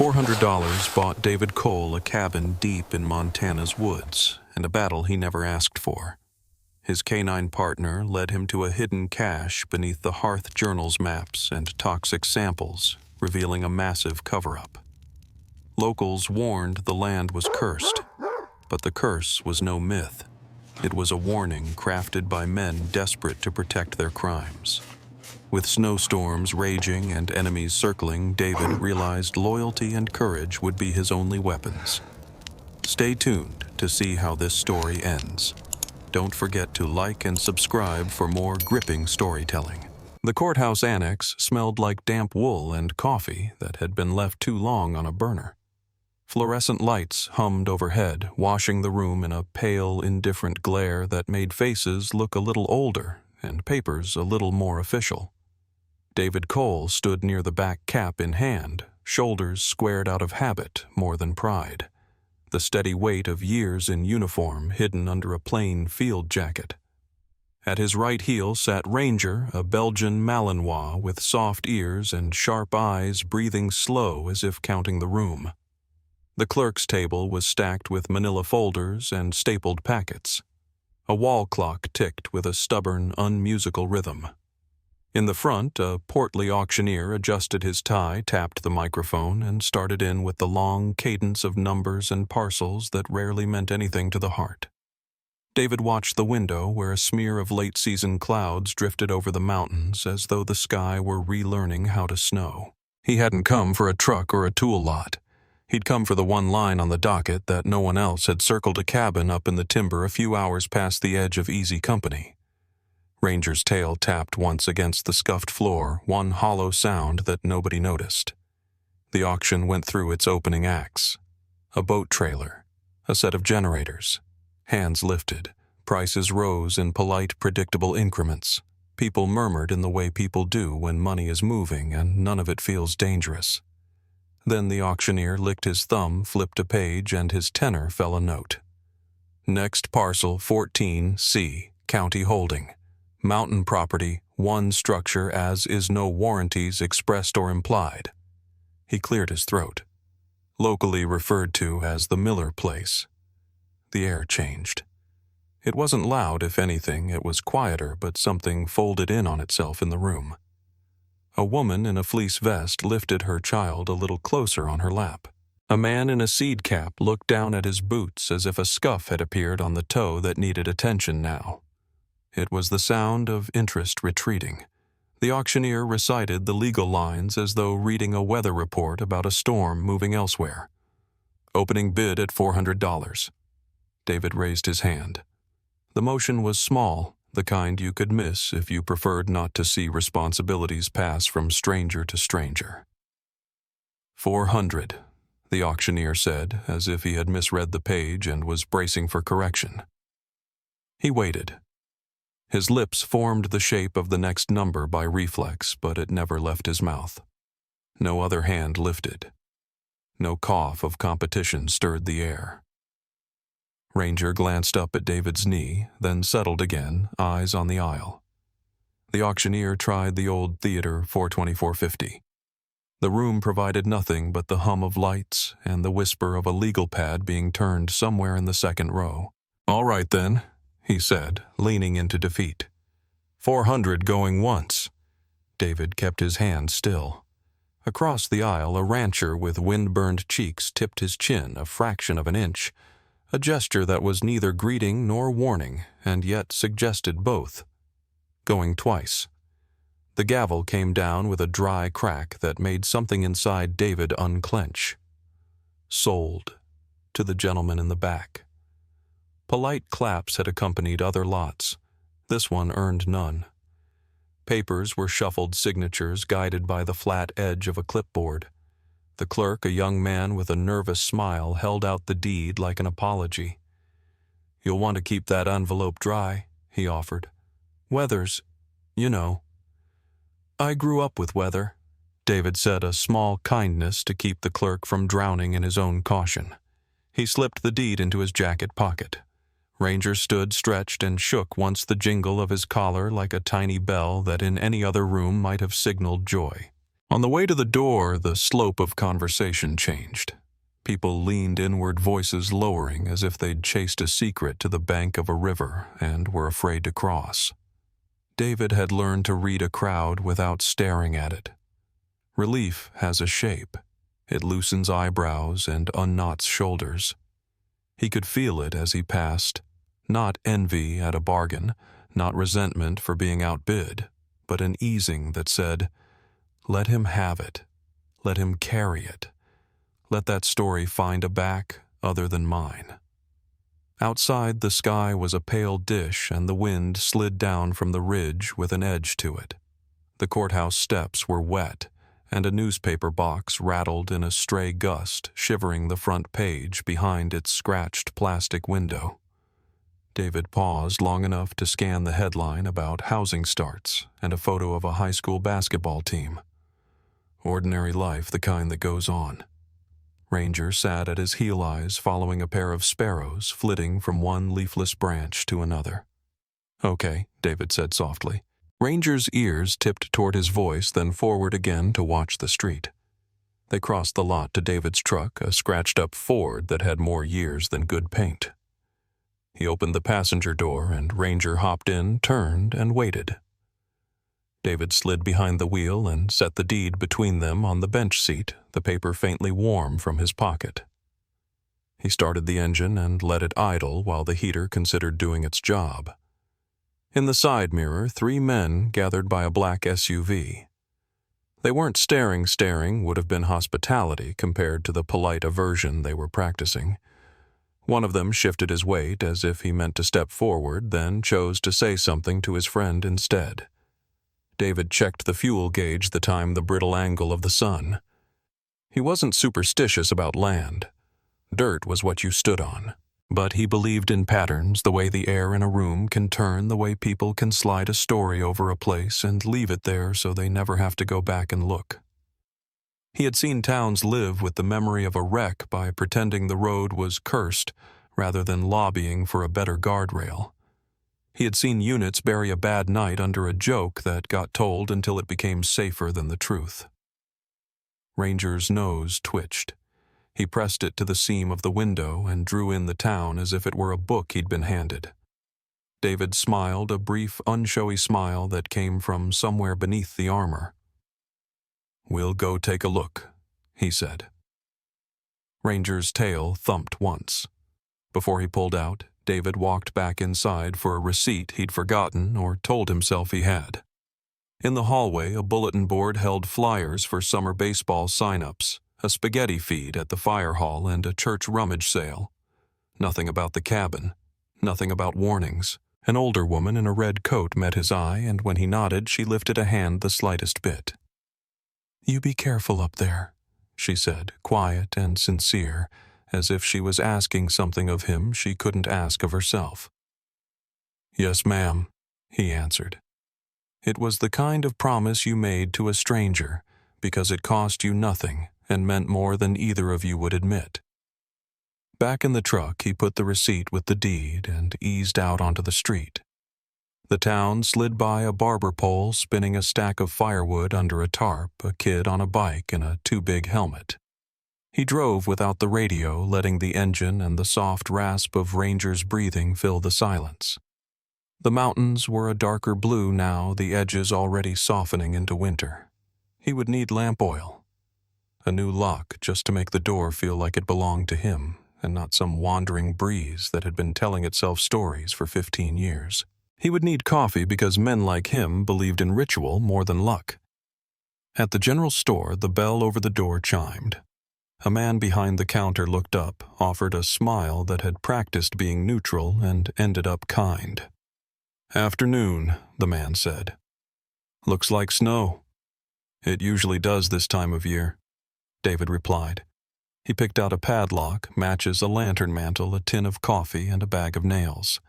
$400 bought David Cole a cabin deep in Montana's woods and a battle he never asked for. His canine partner led him to a hidden cache beneath the Hearth Journal's maps and toxic samples, revealing a massive cover-up. Locals warned the land was cursed, but the curse was no myth. It was a warning crafted by men desperate to protect their crimes. With snowstorms raging and enemies circling, David realized loyalty and courage would be his only weapons. Stay tuned to see how this story ends. Don't forget to like and subscribe for more gripping storytelling. The courthouse annex smelled like damp wool and coffee that had been left too long on a burner. Fluorescent lights hummed overhead, washing the room in a pale, indifferent glare that made faces look a little older and papers a little more official. David Cole stood near the back, cap in hand, shoulders squared out of habit more than pride, the steady weight of years in uniform hidden under a plain field jacket. At his right heel sat Ranger, a Belgian Malinois with soft ears and sharp eyes, breathing slow as if counting the room. The clerk's table was stacked with manila folders and stapled packets. A wall clock ticked with a stubborn, unmusical rhythm. In the front, a portly auctioneer adjusted his tie, tapped the microphone, and started in with the long cadence of numbers and parcels that rarely meant anything to the heart. David watched the window where a smear of late-season clouds drifted over the mountains as though the sky were relearning how to snow. He hadn't come for a truck or a tool lot. He'd come for the one line on the docket that no one else had circled a cabin up in the timber a few hours past the edge of easy company. Ranger's tail tapped once against the scuffed floor, one hollow sound that nobody noticed. The auction went through its opening acts. A boat trailer, a set of generators. Hands lifted, prices rose in polite, predictable increments. People murmured in the way people do when money is moving and none of it feels dangerous. Then the auctioneer licked his thumb, flipped a page, and his tenor fell a note. Next parcel 14C, County Holding. Mountain property, one structure as is no warranties expressed or implied. He cleared his throat. Locally referred to as the Miller Place. The air changed. It wasn't loud, if anything, it was quieter, but something folded in on itself in the room. A woman in a fleece vest lifted her child a little closer on her lap. A man in a seed cap looked down at his boots as if a scuff had appeared on the toe that needed attention now. It was the sound of interest retreating. The auctioneer recited the legal lines as though reading a weather report about a storm moving elsewhere. Opening bid at $400. David raised his hand. The motion was small, the kind you could miss if you preferred not to see responsibilities pass from stranger to stranger. 400, the auctioneer said, as if he had misread the page and was bracing for correction. He waited. His lips formed the shape of the next number by reflex, but it never left his mouth. No other hand lifted. No cough of competition stirred the air. Ranger glanced up at David's knee, then settled again, eyes on the aisle. The auctioneer tried the old theater 42450. The room provided nothing but the hum of lights and the whisper of a legal pad being turned somewhere in the second row. "All right, then," he said, leaning into defeat. 400 going once. David kept his hand still. Across the aisle, a rancher with wind-burned cheeks tipped his chin a fraction of an inch, a gesture that was neither greeting nor warning, and yet suggested both. Going twice. The gavel came down with a dry crack that made something inside David unclench. Sold. To the gentleman in the back. Polite claps had accompanied other lots. This one earned none. Papers were shuffled signatures guided by the flat edge of a clipboard. The clerk, a young man with a nervous smile, held out the deed like an apology. "You'll want to keep that envelope dry," he offered. "Weather's, you know." "I grew up with weather," David said, a small kindness to keep the clerk from drowning in his own caution. He slipped the deed into his jacket pocket. Ranger stood stretched and shook once the jingle of his collar like a tiny bell that in any other room might have signaled joy. On the way to the door, the slope of conversation changed. People leaned inward, voices lowering as if they'd chased a secret to the bank of a river and were afraid to cross. David had learned to read a crowd without staring at it. Relief has a shape. It loosens eyebrows and unknots shoulders. He could feel it as he passed, not envy at a bargain, not resentment for being outbid, but an easing that said, "Let him have it. Let him carry it. Let that story find a back other than mine." Outside, the sky was a pale dish and the wind slid down from the ridge with an edge to it. The courthouse steps were wet, and a newspaper box rattled in a stray gust, shivering the front page behind its scratched plastic window. David paused long enough to scan the headline about housing starts and a photo of a high school basketball team. Ordinary life, the kind that goes on. Ranger sat at his heel eyes following a pair of sparrows flitting from one leafless branch to another. "Okay," David said softly. Ranger's ears tipped toward his voice, then forward again to watch the street. They crossed the lot to David's truck, a scratched-up Ford that had more years than good paint. He opened the passenger door, and Ranger hopped in, turned, and waited. David slid behind the wheel and set the deed between them on the bench seat, the paper faintly warm from his pocket. He started the engine and let it idle while the heater considered doing its job. In the side mirror, 3 men gathered by a black SUV. They weren't staring would have been hospitality compared to the polite aversion they were practicing. One of them shifted his weight as if he meant to step forward, then chose to say something to his friend instead. David checked the fuel gauge the time the brittle angle of the sun. He wasn't superstitious about land. Dirt was what you stood on. But he believed in patterns, the way the air in a room can turn, the way people can slide a story over a place and leave it there so they never have to go back and look. He had seen towns live with the memory of a wreck by pretending the road was cursed rather than lobbying for a better guardrail. He had seen units bury a bad night under a joke that got told until it became safer than the truth. Ranger's nose twitched. He pressed it to the seam of the window and drew in the town as if it were a book he'd been handed. David smiled, a brief, unshowy smile that came from somewhere beneath the armor. "We'll go take a look," he said. Ranger's tail thumped once. Before he pulled out, David walked back inside for a receipt he'd forgotten or told himself he had. In the hallway, a bulletin board held flyers for summer baseball sign-ups, a spaghetti feed at the fire hall, and a church rummage sale. Nothing about the cabin. Nothing about warnings. An older woman in a red coat met his eye, and when he nodded, she lifted a hand the slightest bit. "You be careful up there," she said, quiet and sincere, as if she was asking something of him she couldn't ask of herself. "Yes, ma'am," he answered. It was the kind of promise you made to a stranger because it cost you nothing and meant more than either of you would admit. Back in the truck, he put the receipt with the deed and eased out onto the street. The town slid by a barber pole spinning a stack of firewood under a tarp, a kid on a bike in a too-big helmet. He drove without the radio, letting the engine and the soft rasp of Ranger's breathing fill the silence. The mountains were a darker blue now, the edges already softening into winter. He would need lamp oil. A new lock just to make the door feel like it belonged to him, and not some wandering breeze that had been telling itself stories for 15 years. He would need coffee because men like him believed in ritual more than luck. At the general store, the bell over the door chimed. A man behind the counter looked up, offered a smile that had practiced being neutral and ended up kind. "Afternoon," the man said. "Looks like snow." "It usually does this time of year," David replied. He picked out a padlock, matches, a lantern mantle, a tin of coffee, and a bag of nails.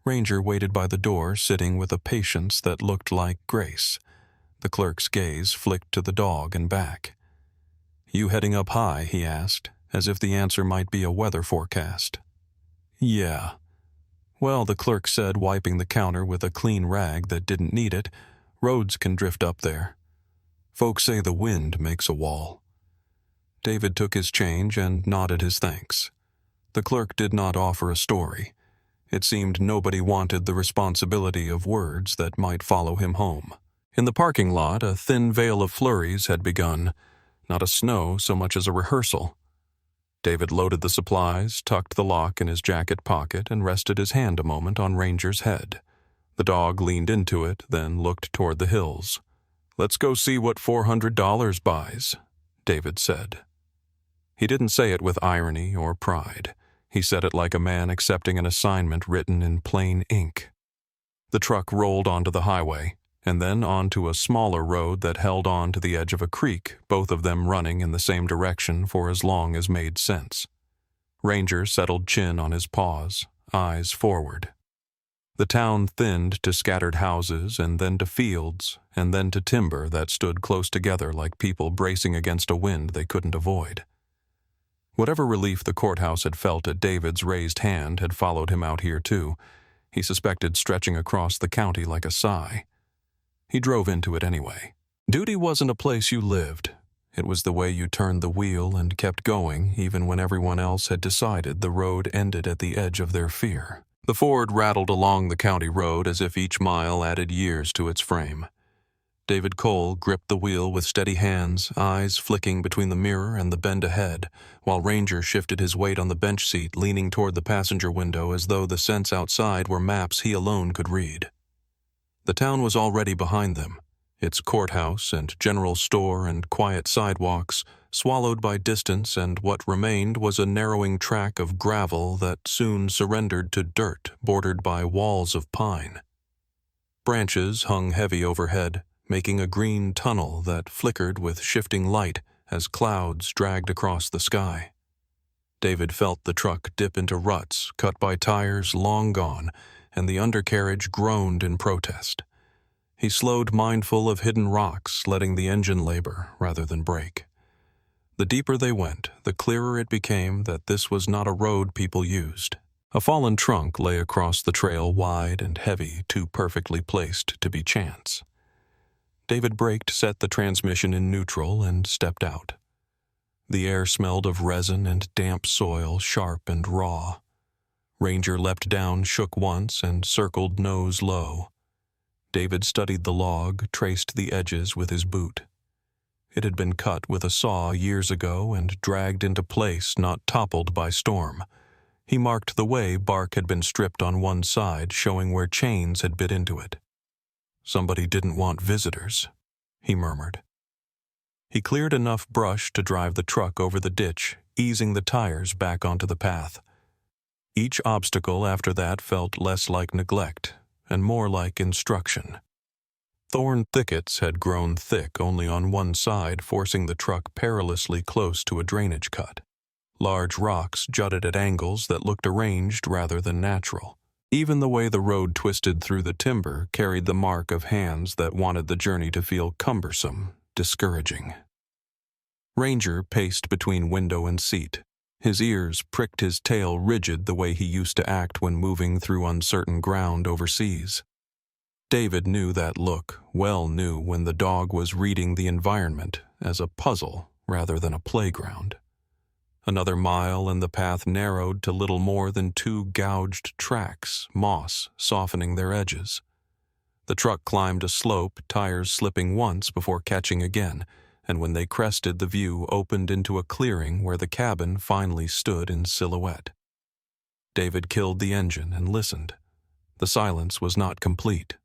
Ranger waited by the door, sitting with a patience that looked like grace. The clerk's gaze flicked to the dog and back. "You heading up high?" he asked, as if the answer might be a weather forecast. "Yeah." "Well," the clerk said, wiping the counter with a clean rag that didn't need it, "roads can drift up there." Folks say the wind makes a wall. David took his change and nodded his thanks. The clerk did not offer a story. It seemed nobody wanted the responsibility of words that might follow him home. In the parking lot, a thin veil of flurries had begun, not a snow so much as a rehearsal. David loaded the supplies, tucked the lock in his jacket pocket, and rested his hand a moment on Ranger's head. The dog leaned into it, then looked toward the hills. "Let's go see what $400 buys," David said. He didn't say it with irony or pride. He said it like a man accepting an assignment written in plain ink. The truck rolled onto the highway, and then onto a smaller road that held on to the edge of a creek, both of them running in the same direction for as long as made sense. Ranger settled chin on his paws, eyes forward. The town thinned to scattered houses, and then to fields, and then to timber that stood close together like people bracing against a wind they couldn't avoid. Whatever relief the courthouse had felt at David's raised hand had followed him out here too, he suspected stretching across the county like a sigh. He drove into it anyway. Duty wasn't a place you lived. It was the way you turned the wheel and kept going even when everyone else had decided the road ended at the edge of their fear. The Ford rattled along the county road as if each mile added years to its frame. David Cole gripped the wheel with steady hands, eyes flicking between the mirror and the bend ahead, while Ranger shifted his weight on the bench seat, leaning toward the passenger window as though the scents outside were maps he alone could read. The town was already behind them, its courthouse and general store and quiet sidewalks swallowed by distance, and what remained was a narrowing track of gravel that soon surrendered to dirt bordered by walls of pine. Branches hung heavy overhead, making a green tunnel that flickered with shifting light as clouds dragged across the sky. David felt the truck dip into ruts cut by tires long gone, and the undercarriage groaned in protest. He slowed, mindful of hidden rocks, letting the engine labor rather than brake. The deeper they went, the clearer it became that this was not a road people used. A fallen trunk lay across the trail, wide and heavy, too perfectly placed to be chance. David braked, set the transmission in neutral, and stepped out. The air smelled of resin and damp soil, sharp and raw. Ranger leapt down, shook once, and circled nose low. David studied the log, traced the edges with his boot. It had been cut with a saw years ago and dragged into place, not toppled by storm. He marked the way bark had been stripped on one side, showing where chains had bit into it. "Somebody didn't want visitors," he murmured. He cleared enough brush to drive the truck over the ditch, easing the tires back onto the path. Each obstacle after that felt less like neglect and more like instruction. Thorn thickets had grown thick only on one side, forcing the truck perilously close to a drainage cut. Large rocks jutted at angles that looked arranged rather than natural. Even the way the road twisted through the timber carried the mark of hands that wanted the journey to feel cumbersome, discouraging. Ranger paced between window and seat. His ears pricked, his tail rigid the way he used to act when moving through uncertain ground overseas. David knew that look, well knew when the dog was reading the environment as a puzzle rather than a playground. Another mile and the path narrowed to little more than two gouged tracks, moss softening their edges. The truck climbed a slope, tires slipping once before catching again, and when they crested, the view opened into a clearing where the cabin finally stood in silhouette. David killed the engine and listened. The silence was not complete.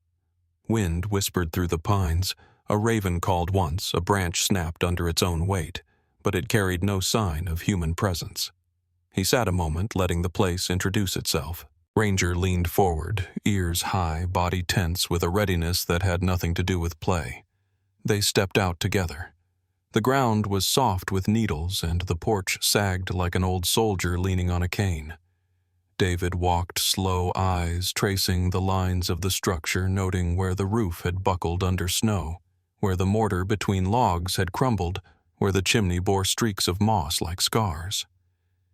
Wind whispered through the pines. A raven called once, a branch snapped under its own weight, but it carried no sign of human presence. He sat a moment, letting the place introduce itself. Ranger leaned forward, ears high, body tense with a readiness that had nothing to do with play. They stepped out together. The ground was soft with needles, and the porch sagged like an old soldier leaning on a cane. David walked, slow, eyes tracing the lines of the structure, noting where the roof had buckled under snow, where the mortar between logs had crumbled, where the chimney bore streaks of moss like scars.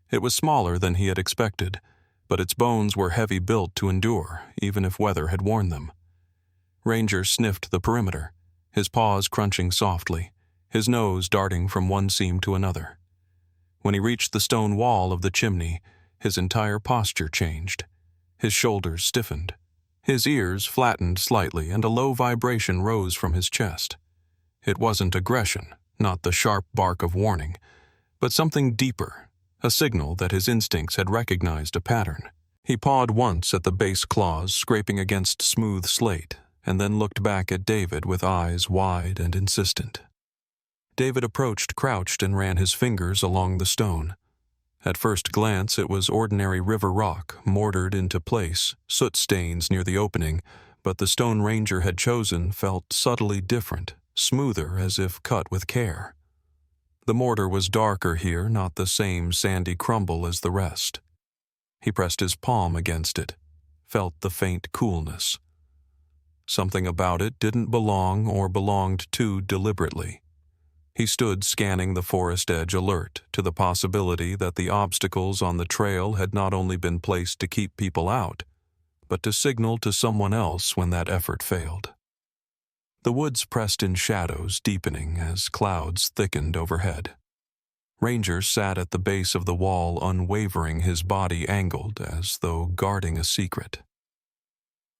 It was smaller than he had expected, but its bones were heavy built to endure, even if weather had worn them. Ranger sniffed the perimeter, his paws crunching softly. his nose darting from one seam to another. When he reached the stone wall of the chimney, his entire posture changed. His shoulders stiffened. His ears flattened slightly, and a low vibration rose from his chest. It wasn't aggression, not the sharp bark of warning, but something deeper, a signal that his instincts had recognized a pattern. He pawed once at the base claws scraping against smooth slate, and then looked back at David with eyes wide and insistent. David approached crouched and ran his fingers along the stone. At first glance, it was ordinary river rock, mortared into place, soot stains near the opening, but the stone Ranger had chosen felt subtly different, smoother as if cut with care. The mortar was darker here, not the same sandy crumble as the rest. He pressed his palm against it, felt the faint coolness. Something about it didn't belong or belonged too deliberately. He stood scanning the forest edge, alert to the possibility that the obstacles on the trail had not only been placed to keep people out, but to signal to someone else when that effort failed. The woods pressed in shadows, deepening as clouds thickened overhead. Ranger sat at the base of the wall, unwavering, his body angled as though guarding a secret.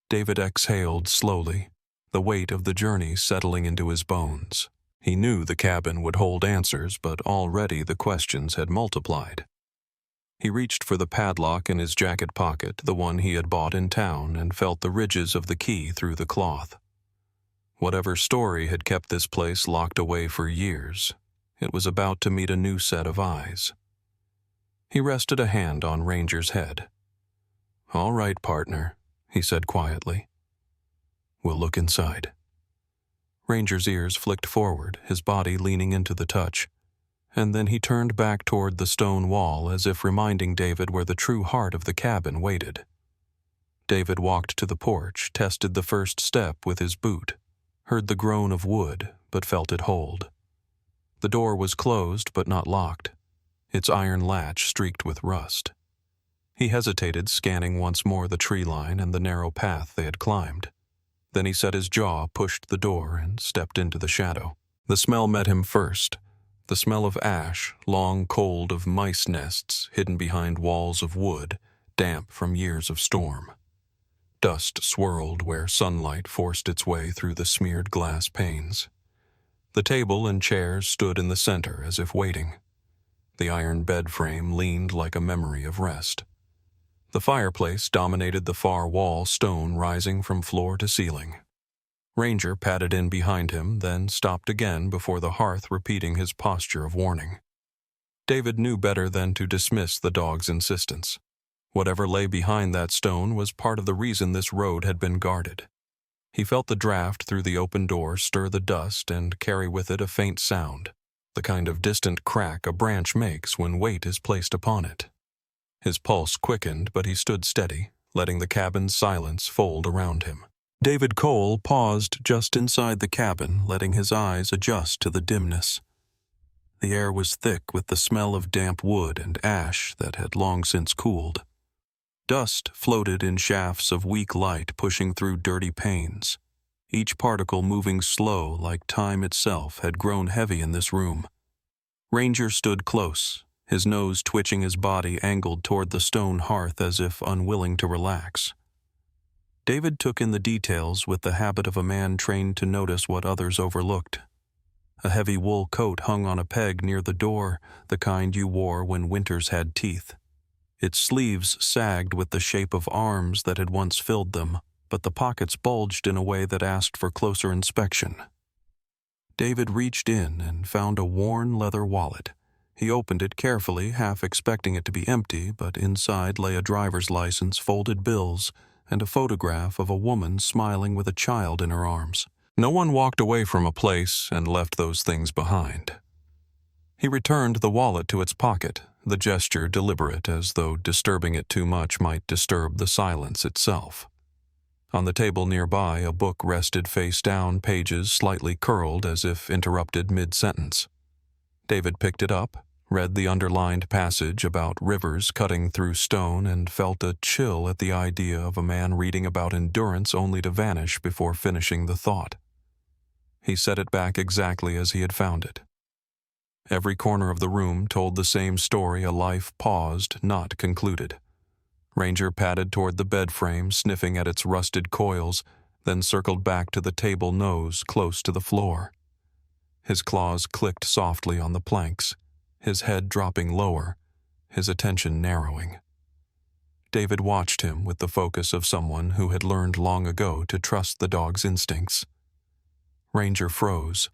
David exhaled slowly, the weight of the journey settling into his bones. He knew the cabin would hold answers, but already the questions had multiplied. He reached for the padlock in his jacket pocket, the one he had bought in town, and felt the ridges of the key through the cloth. Whatever story had kept this place locked away for years, it was about to meet a new set of eyes. He rested a hand on Ranger's head. "All right, partner," he said quietly. "We'll look inside." Ranger's ears flicked forward, his body leaning into the touch, and then he turned back toward the stone wall as if reminding David where the true heart of the cabin waited. David walked to the porch, tested the first step with his boot, heard the groan of wood, but felt it hold. The door was closed but not locked, its iron latch streaked with rust. He hesitated, scanning once more the tree line and the narrow path they had climbed. Then he set his jaw, pushed the door, and stepped into the shadow. The smell met him first, the smell of ash, long cold of mice nests hidden behind walls of wood, damp from years of storm. Dust swirled where sunlight forced its way through the smeared glass panes. The table and chairs stood in the center as if waiting. The iron bed frame leaned like a memory of rest. The fireplace dominated the far wall, stone rising from floor to ceiling. Ranger padded in behind him, then stopped again before the hearth, repeating his posture of warning. David knew better than to dismiss the dog's insistence. Whatever lay behind that stone was part of the reason this road had been guarded. He felt the draft through the open door stir the dust and carry with it a faint sound, the kind of distant crack a branch makes when weight is placed upon it. His pulse quickened, but he stood steady, letting the cabin's silence fold around him. David Cole paused just inside the cabin, letting his eyes adjust to the dimness. The air was thick with the smell of damp wood and ash that had long since cooled. Dust floated in shafts of weak light pushing through dirty panes, each particle moving slow like time itself had grown heavy in this room. Ranger stood close, his nose twitching, his body angled toward the stone hearth as if unwilling to relax. David took in the details with the habit of a man trained to notice what others overlooked. A heavy wool coat hung on a peg near the door, the kind you wore when winters had teeth. Its sleeves sagged with the shape of arms that had once filled them, but the pockets bulged in a way that asked for closer inspection. David reached in and found a worn leather wallet. He opened it carefully, half expecting it to be empty, but inside lay a driver's license, folded bills, and a photograph of a woman smiling with a child in her arms. No one walked away from a place and left those things behind. He returned the wallet to its pocket, the gesture deliberate, as though disturbing it too much might disturb the silence itself. On the table nearby, a book rested face down, pages slightly curled as if interrupted mid-sentence. David picked it up, read the underlined passage about rivers cutting through stone, and felt a chill at the idea of a man reading about endurance only to vanish before finishing the thought. He set it back exactly as he had found it. Every corner of the room told the same story, a life paused, not concluded. Ranger padded toward the bed frame, sniffing at its rusted coils, then circled back to the table nose close to the floor. His claws clicked softly on the planks, his head dropping lower, his attention narrowing. David watched him with the focus of someone who had learned long ago to trust the dog's instincts. Ranger froze,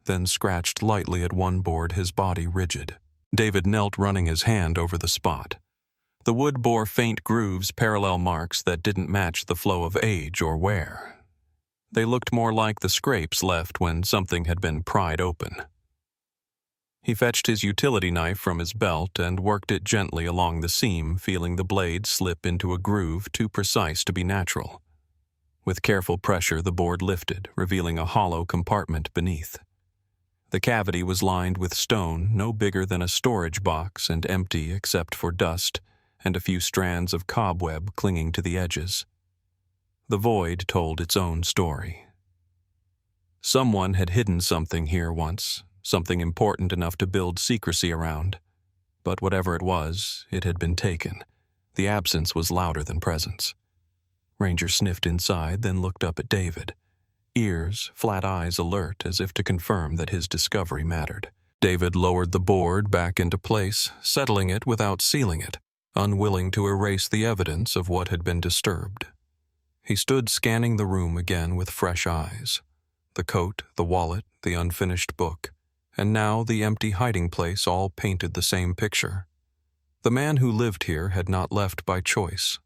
then scratched lightly at one board, his body rigid. David knelt, running his hand over the spot. The wood bore faint grooves, parallel marks that didn't match the flow of age or wear. They looked more like the scrapes left when something had been pried open. He fetched his utility knife from his belt and worked it gently along the seam, feeling the blade slip into a groove too precise to be natural. With careful pressure, the board lifted, revealing a hollow compartment beneath. The cavity was lined with stone no bigger than a storage box and empty except for dust and a few strands of cobweb clinging to the edges. The void told its own story. Someone had hidden something here once, something important enough to build secrecy around. But whatever it was, it had been taken. The absence was louder than presence. Ranger sniffed inside, then looked up at David. Ears, flat eyes alert, as if to confirm that his discovery mattered. David lowered the board back into place, settling it without sealing it, unwilling to erase the evidence of what had been disturbed. He stood scanning the room again with fresh eyes. The coat, the wallet, the unfinished book, and now the empty hiding place all painted the same picture. The man who lived here had not left by choice.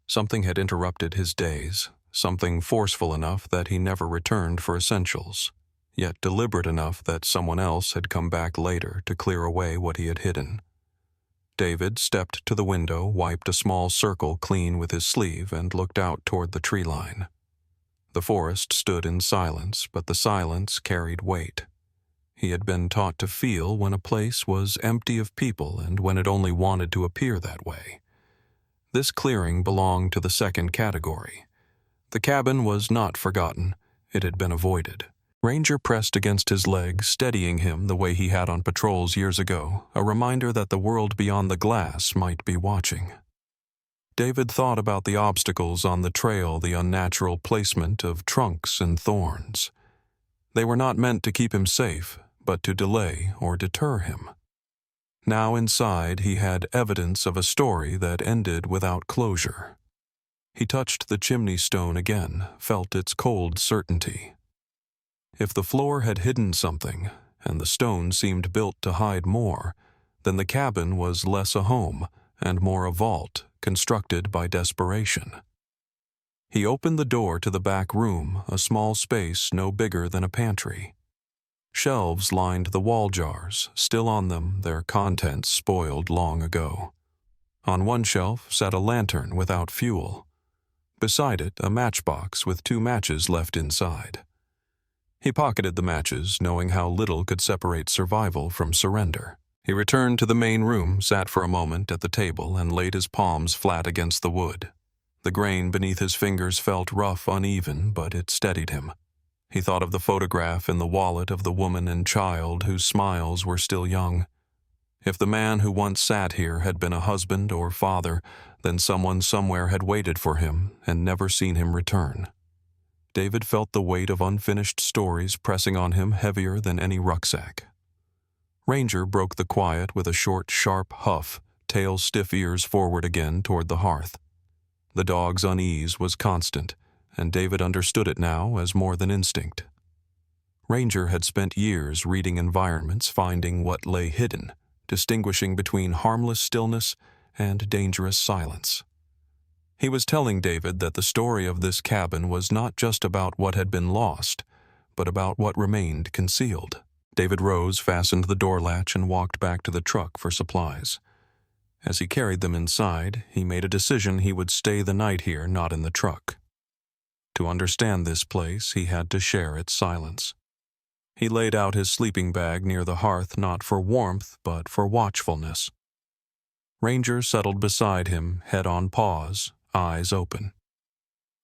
Something had interrupted his days, something forceful enough that he never returned for essentials, yet deliberate enough that someone else had come back later to clear away what he had hidden. David stepped to the window, wiped a small circle clean with his sleeve, and looked out toward the tree line. The forest stood in silence, but the silence carried weight. He had been taught to feel when a place was empty of people and when it only wanted to appear that way. This clearing belonged to the second category. The cabin was not forgotten. It had been avoided. Ranger pressed against his leg, steadying him the way he had on patrols years ago, a reminder that the world beyond the glass might be watching. David thought about the obstacles on the trail, the unnatural placement of trunks and thorns. They were not meant to keep him safe, but to delay or deter him. Now inside, he had evidence of a story that ended without closure. He touched the chimney stone again, felt its cold certainty. If the floor had hidden something, and the stone seemed built to hide more, then the cabin was less a home and more a vault, constructed by desperation. He opened the door to the back room, a small space no bigger than a pantry. Shelves lined the wall jars, still on them, their contents spoiled long ago. On one shelf sat a lantern without fuel. Beside it, a matchbox with 2 matches left inside. He pocketed the matches, knowing how little could separate survival from surrender. He returned to the main room, sat for a moment at the table, and laid his palms flat against the wood. The grain beneath his fingers felt rough, uneven, but it steadied him. He thought of the photograph in the wallet of the woman and child whose smiles were still young. If the man who once sat here had been a husband or father, then someone somewhere had waited for him and never seen him return. David felt the weight of unfinished stories pressing on him heavier than any rucksack. Ranger broke the quiet with a short, sharp huff, tail stiff, ears forward again toward the hearth. The dog's unease was constant, and David understood it now as more than instinct. Ranger had spent years reading environments, finding what lay hidden, distinguishing between harmless stillness and dangerous silence. He was telling David that the story of this cabin was not just about what had been lost, but about what remained concealed. David rose, fastened the door latch, and walked back to the truck for supplies. As he carried them inside, he made a decision he would stay the night here, not in the truck. To understand this place, he had to share its silence. He laid out his sleeping bag near the hearth, not for warmth, but for watchfulness. Ranger settled beside him, head on paws, eyes open.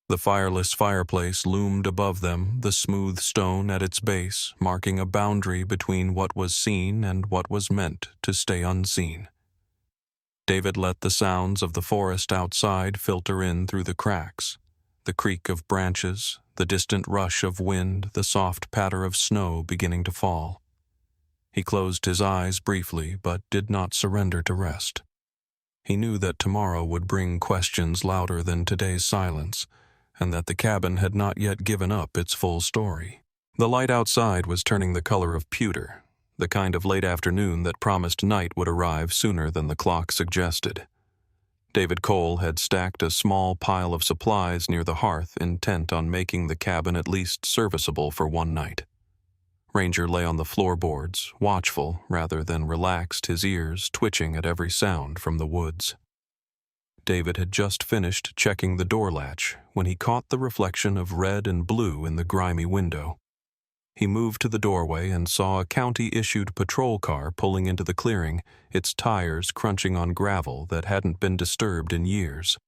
The fireless fireplace loomed above them, the smooth stone at its base marking a boundary between what was seen and what was meant to stay unseen. David let the sounds of the forest outside filter in through the cracks, the creak of branches, the distant rush of wind, the soft patter of snow beginning to fall. He closed his eyes briefly, but did not surrender to rest. He knew that tomorrow would bring questions louder than today's silence, and that the cabin had not yet given up its full story. The light outside was turning the color of pewter, the kind of late afternoon that promised night would arrive sooner than the clock suggested. David Cole had stacked a small pile of supplies near the hearth, intent on making the cabin at least serviceable for one night. Ranger lay on the floorboards, watchful rather than relaxed, his ears twitching at every sound from the woods. David had just finished checking the door latch when he caught the reflection of red and blue in the grimy window. He moved to the doorway and saw a county-issued patrol car pulling into the clearing, its tires crunching on gravel that hadn't been disturbed in years.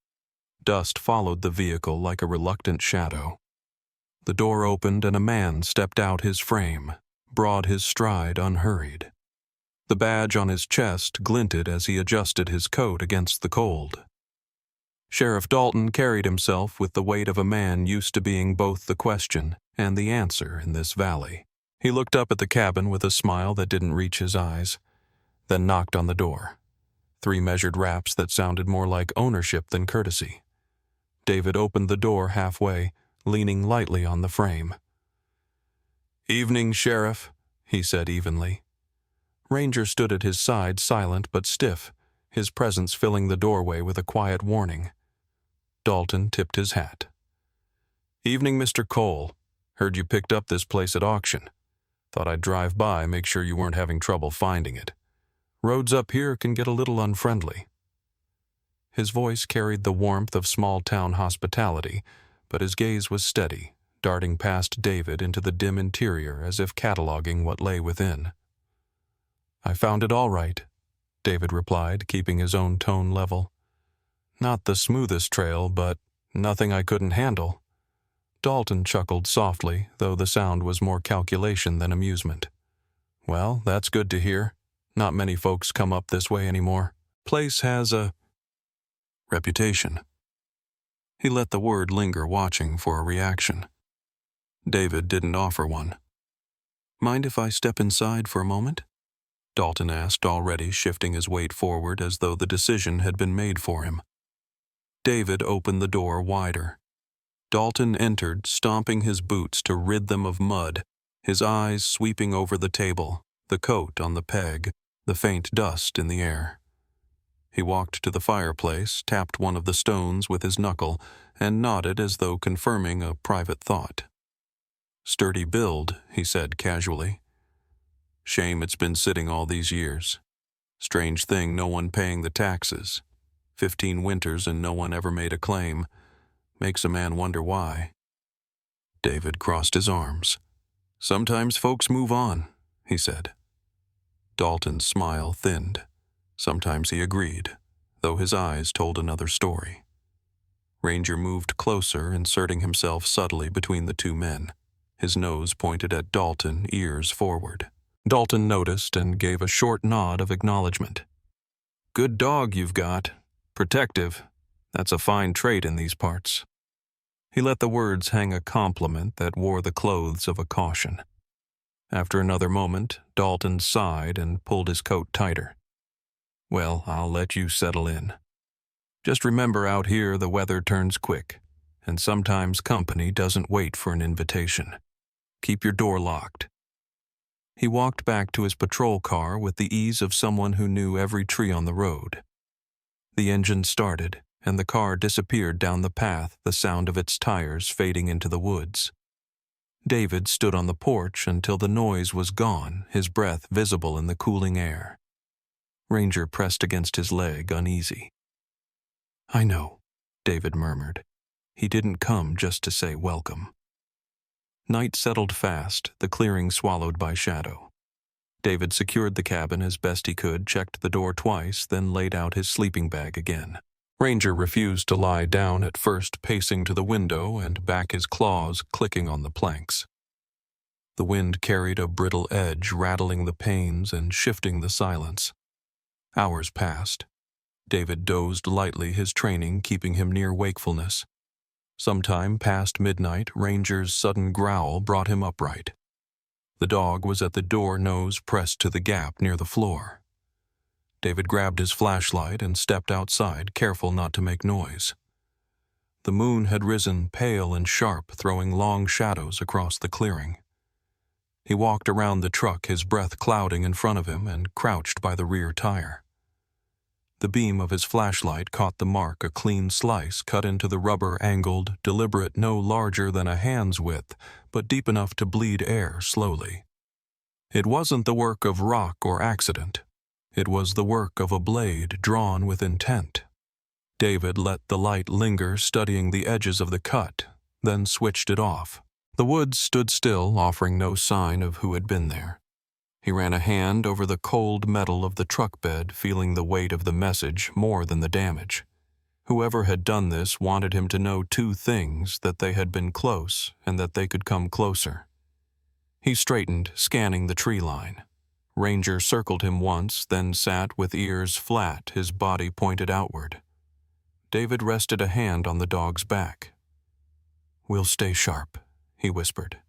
Dust followed the vehicle like a reluctant shadow. The door opened and a man stepped out his frame, broad his stride unhurried. The badge on his chest glinted as he adjusted his coat against the cold. Sheriff Dalton carried himself with the weight of a man used to being both the question and the answer in this valley. He looked up at the cabin with a smile that didn't reach his eyes, then knocked on the door. 3 measured raps that sounded more like ownership than courtesy. David opened the door halfway, leaning lightly on the frame. "Evening, Sheriff," he said evenly. Ranger stood at his side, silent but stiff, his presence filling the doorway with a quiet warning. Dalton tipped his hat. "Evening, Mr. Cole. Heard you picked up this place at auction. Thought I'd drive by, make sure you weren't having trouble finding it. Roads up here can get a little unfriendly." His voice carried the warmth of small-town hospitality, but his gaze was steady, darting past David into the dim interior as if cataloging what lay within. "I found it all right," David replied, keeping his own tone level. "Not the smoothest trail, but nothing I couldn't handle." Dalton chuckled softly, though the sound was more calculation than amusement. "Well, that's good to hear. Not many folks come up this way anymore. Place has a reputation." He let the word linger, watching for a reaction. David didn't offer one. "Mind if I step inside for a moment?" Dalton asked, already shifting his weight forward as though the decision had been made for him. David opened the door wider. Dalton entered, stomping his boots to rid them of mud, his eyes sweeping over the table, the coat on the peg, the faint dust in the air. He walked to the fireplace, tapped one of the stones with his knuckle, and nodded as though confirming a private thought. "Sturdy build," he said casually. "Shame it's been sitting all these years. Strange thing, no one paying the taxes. 15 winters and no one ever made a claim. Makes a man wonder why." David crossed his arms. "Sometimes folks move on," he said. Dalton's smile thinned. Sometimes he agreed, though his eyes told another story. Ranger moved closer, inserting himself subtly between the two men, his nose pointed at Dalton, ears forward. Dalton noticed and gave a short nod of acknowledgement. "Good dog you've got. Protective. That's a fine trait in these parts." He let the words hang, a compliment that wore the clothes of a caution. After another moment, Dalton sighed and pulled his coat tighter. "Well, I'll let you settle in. Just remember, out here the weather turns quick, and sometimes company doesn't wait for an invitation. Keep your door locked." He walked back to his patrol car with the ease of someone who knew every tree on the road. The engine started, and the car disappeared down the path, the sound of its tires fading into the woods. David stood on the porch until the noise was gone, his breath visible in the cooling air. Ranger pressed against his leg, uneasy. "I know," David murmured. He didn't come just to say welcome. Night settled fast, the clearing swallowed by shadow. David secured the cabin as best he could, checked the door twice, then laid out his sleeping bag again. Ranger refused to lie down at first, pacing to the window and back, his claws clicking on the planks. The wind carried a brittle edge, rattling the panes and shifting the silence. Hours passed. David dozed lightly, his training keeping him near wakefulness. Sometime past midnight, Ranger's sudden growl brought him upright. The dog was at the door, nose pressed to the gap near the floor. David grabbed his flashlight and stepped outside, careful not to make noise. The moon had risen, pale and sharp, throwing long shadows across the clearing. He walked around the truck, his breath clouding in front of him, and crouched by the rear tire. The beam of his flashlight caught the mark, a clean slice cut into the rubber, angled, deliberate, no larger than a hand's width, but deep enough to bleed air slowly. It wasn't the work of rock or accident. It was the work of a blade drawn with intent. David let the light linger, studying the edges of the cut, then switched it off. The woods stood still, offering no sign of who had been there. He ran a hand over the cold metal of the truck bed, feeling the weight of the message more than the damage. Whoever had done this wanted him to know two things: that they had been close and that they could come closer. He straightened, scanning the tree line. Ranger circled him once, then sat with ears flat, his body pointed outward. David rested a hand on the dog's back. "We'll stay sharp," he whispered.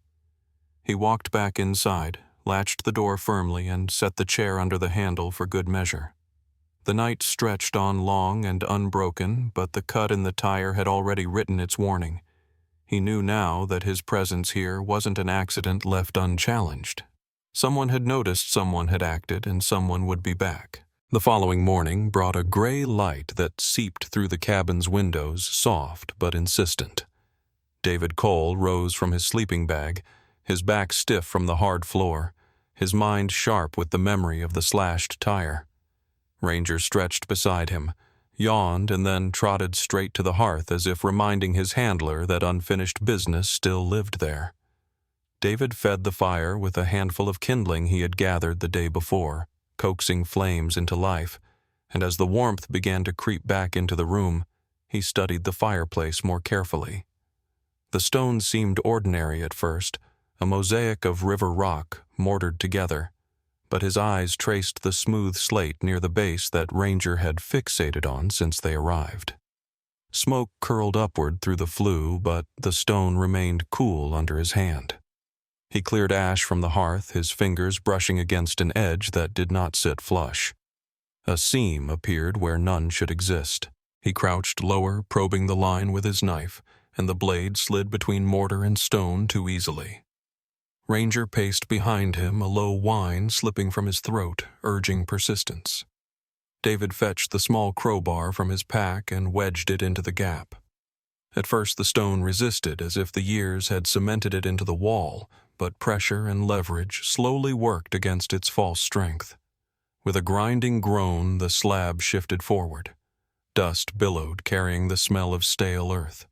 He walked back inside, latched the door firmly, and set the chair under the handle for good measure. The night stretched on long and unbroken, but the cut in the tire had already written its warning. He knew now that his presence here wasn't an accident left unchallenged. Someone had noticed, someone had acted, and someone would be back. The following morning brought a gray light that seeped through the cabin's windows, soft but insistent. David Cole rose from his sleeping bag, his back stiff from the hard floor, his mind sharp with the memory of the slashed tire. Ranger stretched beside him, yawned, and then trotted straight to the hearth, as if reminding his handler that unfinished business still lived there. David fed the fire with a handful of kindling he had gathered the day before, coaxing flames into life, and as the warmth began to creep back into the room, he studied the fireplace more carefully. The stones seemed ordinary at first, a mosaic of river rock mortared together, but his eyes traced the smooth slate near the base that Ranger had fixated on since they arrived. Smoke curled upward through the flue, but the stone remained cool under his hand. He cleared ash from the hearth, his fingers brushing against an edge that did not sit flush. A seam appeared where none should exist. He crouched lower, probing the line with his knife, and the blade slid between mortar and stone too easily. Ranger paced behind him, a low whine slipping from his throat, urging persistence. David fetched the small crowbar from his pack and wedged it into the gap. At first the stone resisted, as if the years had cemented it into the wall, but pressure and leverage slowly worked against its false strength. With a grinding groan, the slab shifted forward. Dust billowed, carrying the smell of stale earth.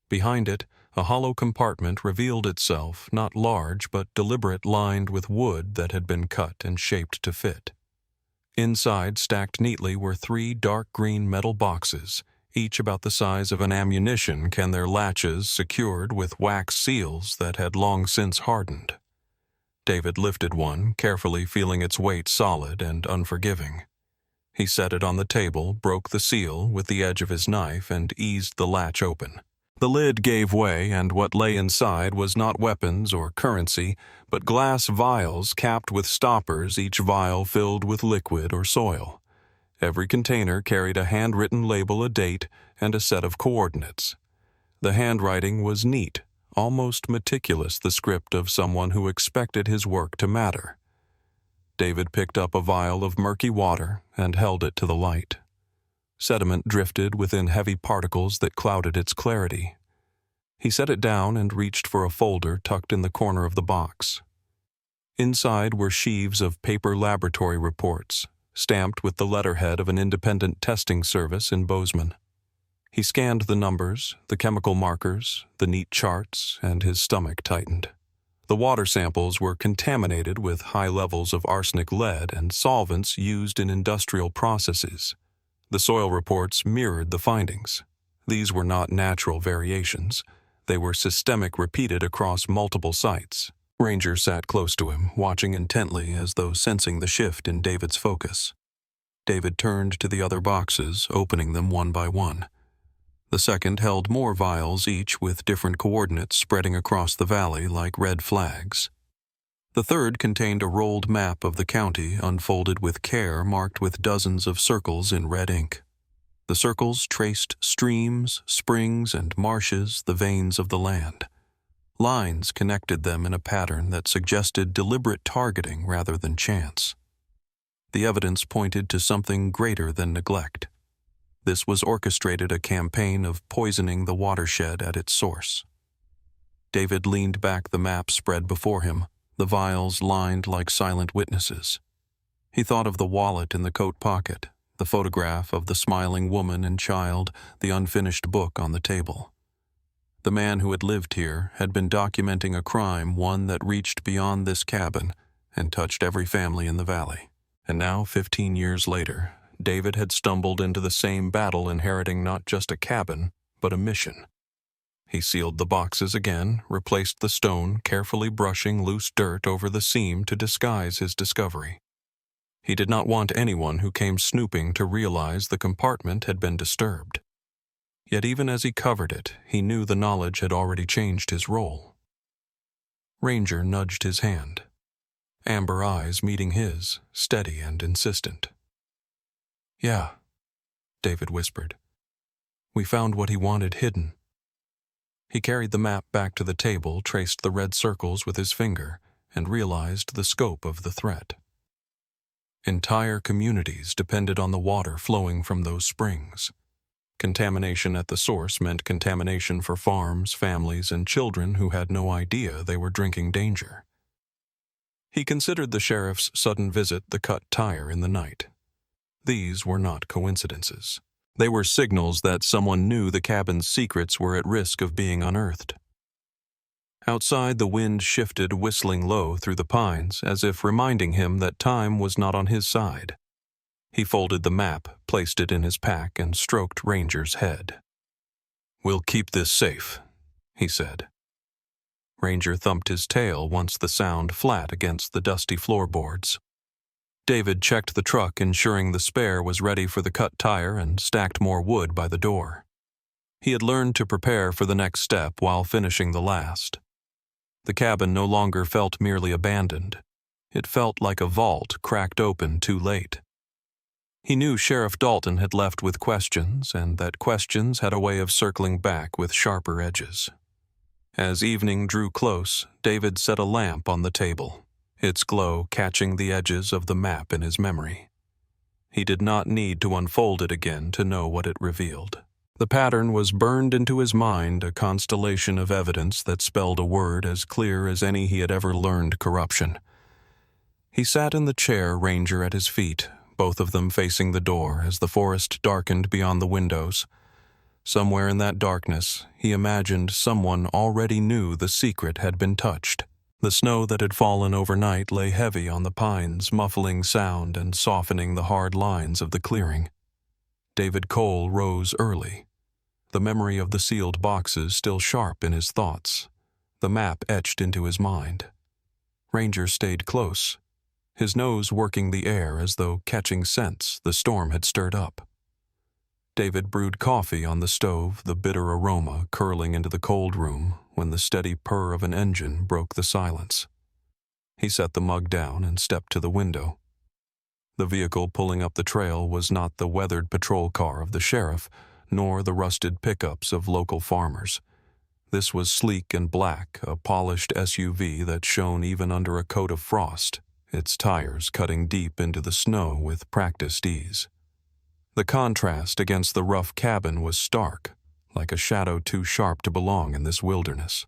Behind it, a hollow compartment revealed itself, not large but deliberate, lined with wood that had been cut and shaped to fit. Inside, stacked neatly, were 3 dark green metal boxes, each about the size of an ammunition can, their latches secured with wax seals that had long since hardened. David lifted one, carefully feeling its weight solid and unforgiving. He set it on the table, broke the seal with the edge of his knife, and eased the latch open. The lid gave way, and what lay inside was not weapons or currency, but glass vials capped with stoppers, each vial filled with liquid or soil. Every container carried a handwritten label, a date, and a set of coordinates. The handwriting was neat, almost meticulous, the script of someone who expected his work to matter. David picked up a vial of murky water and held it to the light. Sediment drifted within heavy particles that clouded its clarity. He set it down and reached for a folder tucked in the corner of the box. Inside were sheaves of paper laboratory reports, stamped with the letterhead of an independent testing service in Bozeman. He scanned the numbers, the chemical markers, the neat charts, and his stomach tightened. The water samples were contaminated with high levels of arsenic, lead, and solvents used in industrial processes. The soil reports mirrored the findings. These were not natural variations. They were systemic, repeated across multiple sites. Ranger sat close to him, watching intently as though sensing the shift in David's focus. David turned to the other boxes, opening them one by one. The second held more vials, each with different coordinates spreading across the valley like red flags. The third contained a rolled map of the county, unfolded with care, marked with dozens of circles in red ink. The circles traced streams, springs, and marshes, the veins of the land. Lines connected them in a pattern that suggested deliberate targeting rather than chance. The evidence pointed to something greater than neglect. This was orchestrated a campaign of poisoning the watershed at its source. David leaned back, the map spread before him, the vials lined like silent witnesses. He thought of the wallet in the coat pocket, the photograph of the smiling woman and child, the unfinished book on the table. The man who had lived here had been documenting a crime, one that reached beyond this cabin and touched every family in the valley. And now, 15 years later, David had stumbled into the same battle, inheriting not just a cabin, but a mission. He sealed the boxes again, replaced the stone, carefully brushing loose dirt over the seam to disguise his discovery. He did not want anyone who came snooping to realize the compartment had been disturbed. Yet even as he covered it, he knew the knowledge had already changed his role. Ranger nudged his hand, amber eyes meeting his, steady and insistent. "Yeah," David whispered. "We found what he wanted hidden." He carried the map back to the table, traced the red circles with his finger, and realized the scope of the threat. Entire communities depended on the water flowing from those springs. Contamination at the source meant contamination for farms, families, and children who had no idea they were drinking danger. He considered the sheriff's sudden visit, the cut tire in the night. These were not coincidences. They were signals that someone knew the cabin's secrets were at risk of being unearthed. Outside, the wind shifted, whistling low through the pines, as if reminding him that time was not on his side. He folded the map, placed it in his pack, and stroked Ranger's head. "We'll keep this safe," he said. Ranger thumped his tail once the sound flat against the dusty floorboards. David checked the truck, ensuring the spare was ready for the cut tire, and stacked more wood by the door. He had learned to prepare for the next step while finishing the last. The cabin no longer felt merely abandoned. It felt like a vault cracked open too late. He knew Sheriff Dalton had left with questions, and that questions had a way of circling back with sharper edges. As evening drew close, David set a lamp on the table, its glow catching the edges of the map in his memory. He did not need to unfold it again to know what it revealed. The pattern was burned into his mind, a constellation of evidence that spelled a word as clear as any he had ever learned: corruption. He sat in the chair, Ranger at his feet, both of them facing the door as the forest darkened beyond the windows. Somewhere in that darkness, he imagined someone already knew the secret had been touched. The snow that had fallen overnight lay heavy on the pines, muffling sound and softening the hard lines of the clearing. David Cole rose early, the memory of the sealed boxes still sharp in his thoughts, the map etched into his mind. Ranger stayed close, his nose working the air as though catching scents the storm had stirred up. David brewed coffee on the stove, the bitter aroma curling into the cold room when the steady purr of an engine broke the silence. He set the mug down and stepped to the window. The vehicle pulling up the trail was not the weathered patrol car of the sheriff, nor the rusted pickups of local farmers. This was sleek and black, a polished SUV that shone even under a coat of frost, its tires cutting deep into the snow with practiced ease. The contrast against the rough cabin was stark, like a shadow too sharp to belong in this wilderness.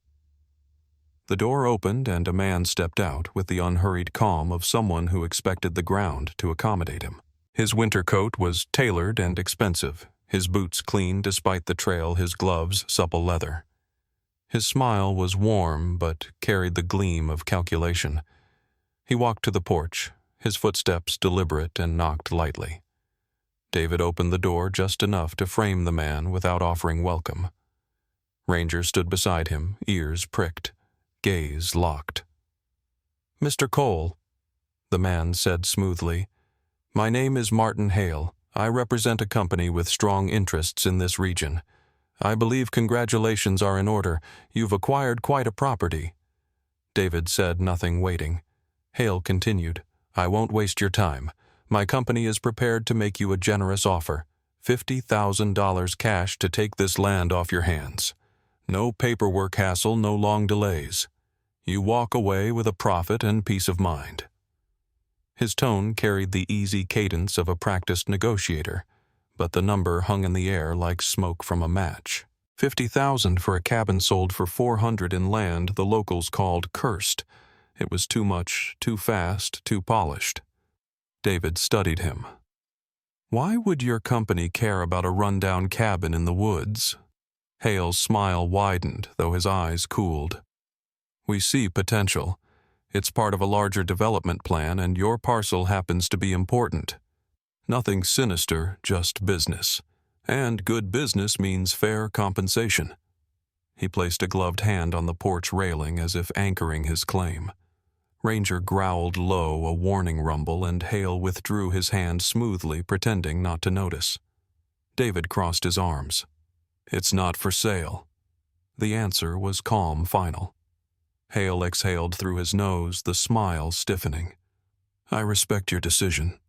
The door opened and a man stepped out with the unhurried calm of someone who expected the ground to accommodate him. His winter coat was tailored and expensive, his boots clean despite the trail, his gloves supple leather. His smile was warm but carried the gleam of calculation. He walked to the porch, his footsteps deliberate, and knocked lightly. David opened the door just enough to frame the man without offering welcome. Ranger stood beside him, ears pricked, gaze locked. "Mr. Cole," the man said smoothly, "my name is Martin Hale. I represent a company with strong interests in this region. I believe congratulations are in order. You've acquired quite a property." David said nothing, waiting. Hale continued, "I won't waste your time. My company is prepared to make you a generous offer. $50,000 cash to take this land off your hands. No paperwork hassle, no long delays. You walk away with a profit and peace of mind." His tone carried the easy cadence of a practiced negotiator, but the number hung in the air like smoke from a match. 50,000 for a cabin sold for 400 in land the locals called cursed. It was too much, too fast, too polished. David studied him. "Why would your company care about a rundown cabin in the woods?" Hale's smile widened, though his eyes cooled. "We see potential. It's part of a larger development plan, and your parcel happens to be important. Nothing sinister, just business. And good business means fair compensation." He placed a gloved hand on the porch railing as if anchoring his claim. Ranger growled low, a warning rumble, and Hale withdrew his hand smoothly, pretending not to notice. David crossed his arms. "It's not for sale." The answer was calm, final. Hale exhaled through his nose, the smile stiffening. "I respect your decision,"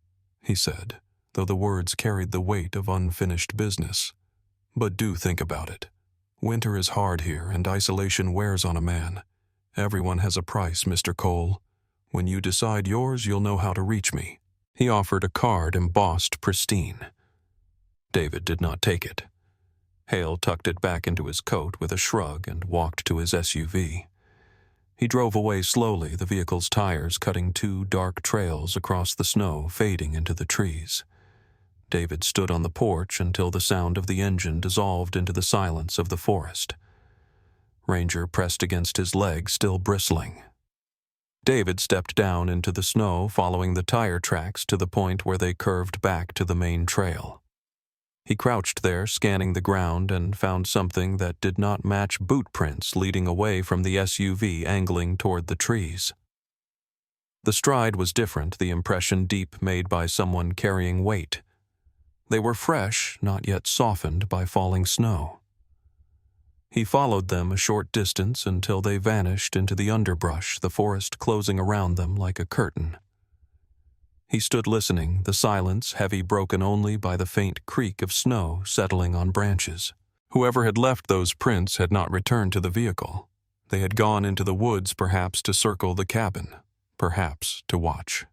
he said, though the words carried the weight of unfinished business. "But do think about it. Winter is hard here, and isolation wears on a man. Everyone has a price, Mr. Cole. When you decide yours, you'll know how to reach me." He offered a card embossed pristine. David did not take it. Hale tucked it back into his coat with a shrug and walked to his SUV. He drove away slowly, the vehicle's tires cutting two dark trails across the snow, fading into the trees. David stood on the porch until the sound of the engine dissolved into the silence of the forest. Ranger pressed against his leg, still bristling. David stepped down into the snow, following the tire tracks to the point where they curved back to the main trail. He crouched there, scanning the ground, and found something that did not match boot prints leading away from the SUV angling toward the trees. The stride was different, the impression deep, made by someone carrying weight. They were fresh, not yet softened by falling snow. He followed them a short distance until they vanished into the underbrush, the forest closing around them like a curtain. He stood listening, the silence heavy, broken only by the faint creak of snow settling on branches. Whoever had left those prints had not returned to the vehicle. They had gone into the woods, perhaps to circle the cabin, perhaps to watch.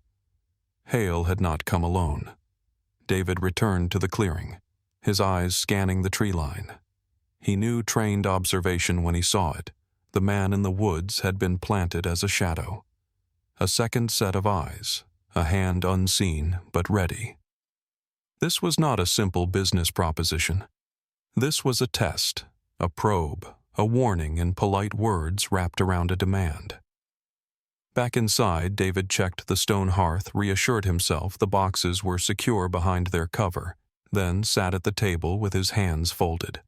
Hale had not come alone. David returned to the clearing, his eyes scanning the tree line. He knew trained observation when he saw it. The man in the woods had been planted as a shadow. A second set of eyes, a hand unseen but ready. This was not a simple business proposition. This was a test, a probe, a warning in polite words wrapped around a demand. Back inside, David checked the stone hearth, reassured himself the boxes were secure behind their cover, then sat at the table with his hands folded.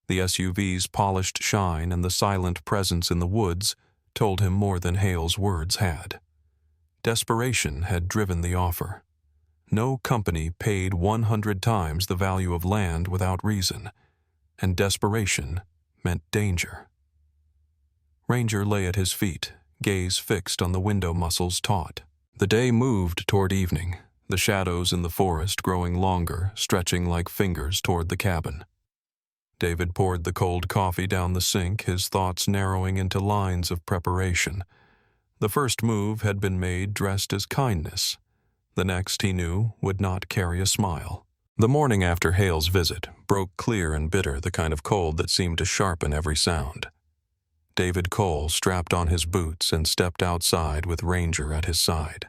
The SUV's polished shine and the silent presence in the woods told him more than Hale's words had. Desperation had driven the offer. No company paid 100 times the value of land without reason, and desperation meant danger. Ranger lay at his feet, gaze fixed on the window muscles taut. The day moved toward evening, the shadows in the forest growing longer, stretching like fingers toward the cabin. David poured the cold coffee down the sink, his thoughts narrowing into lines of preparation. The first move had been made dressed as kindness. The next, he knew, would not carry a smile. The morning after Hale's visit broke clear and bitter, the kind of cold that seemed to sharpen every sound. David Cole strapped on his boots and stepped outside with Ranger at his side.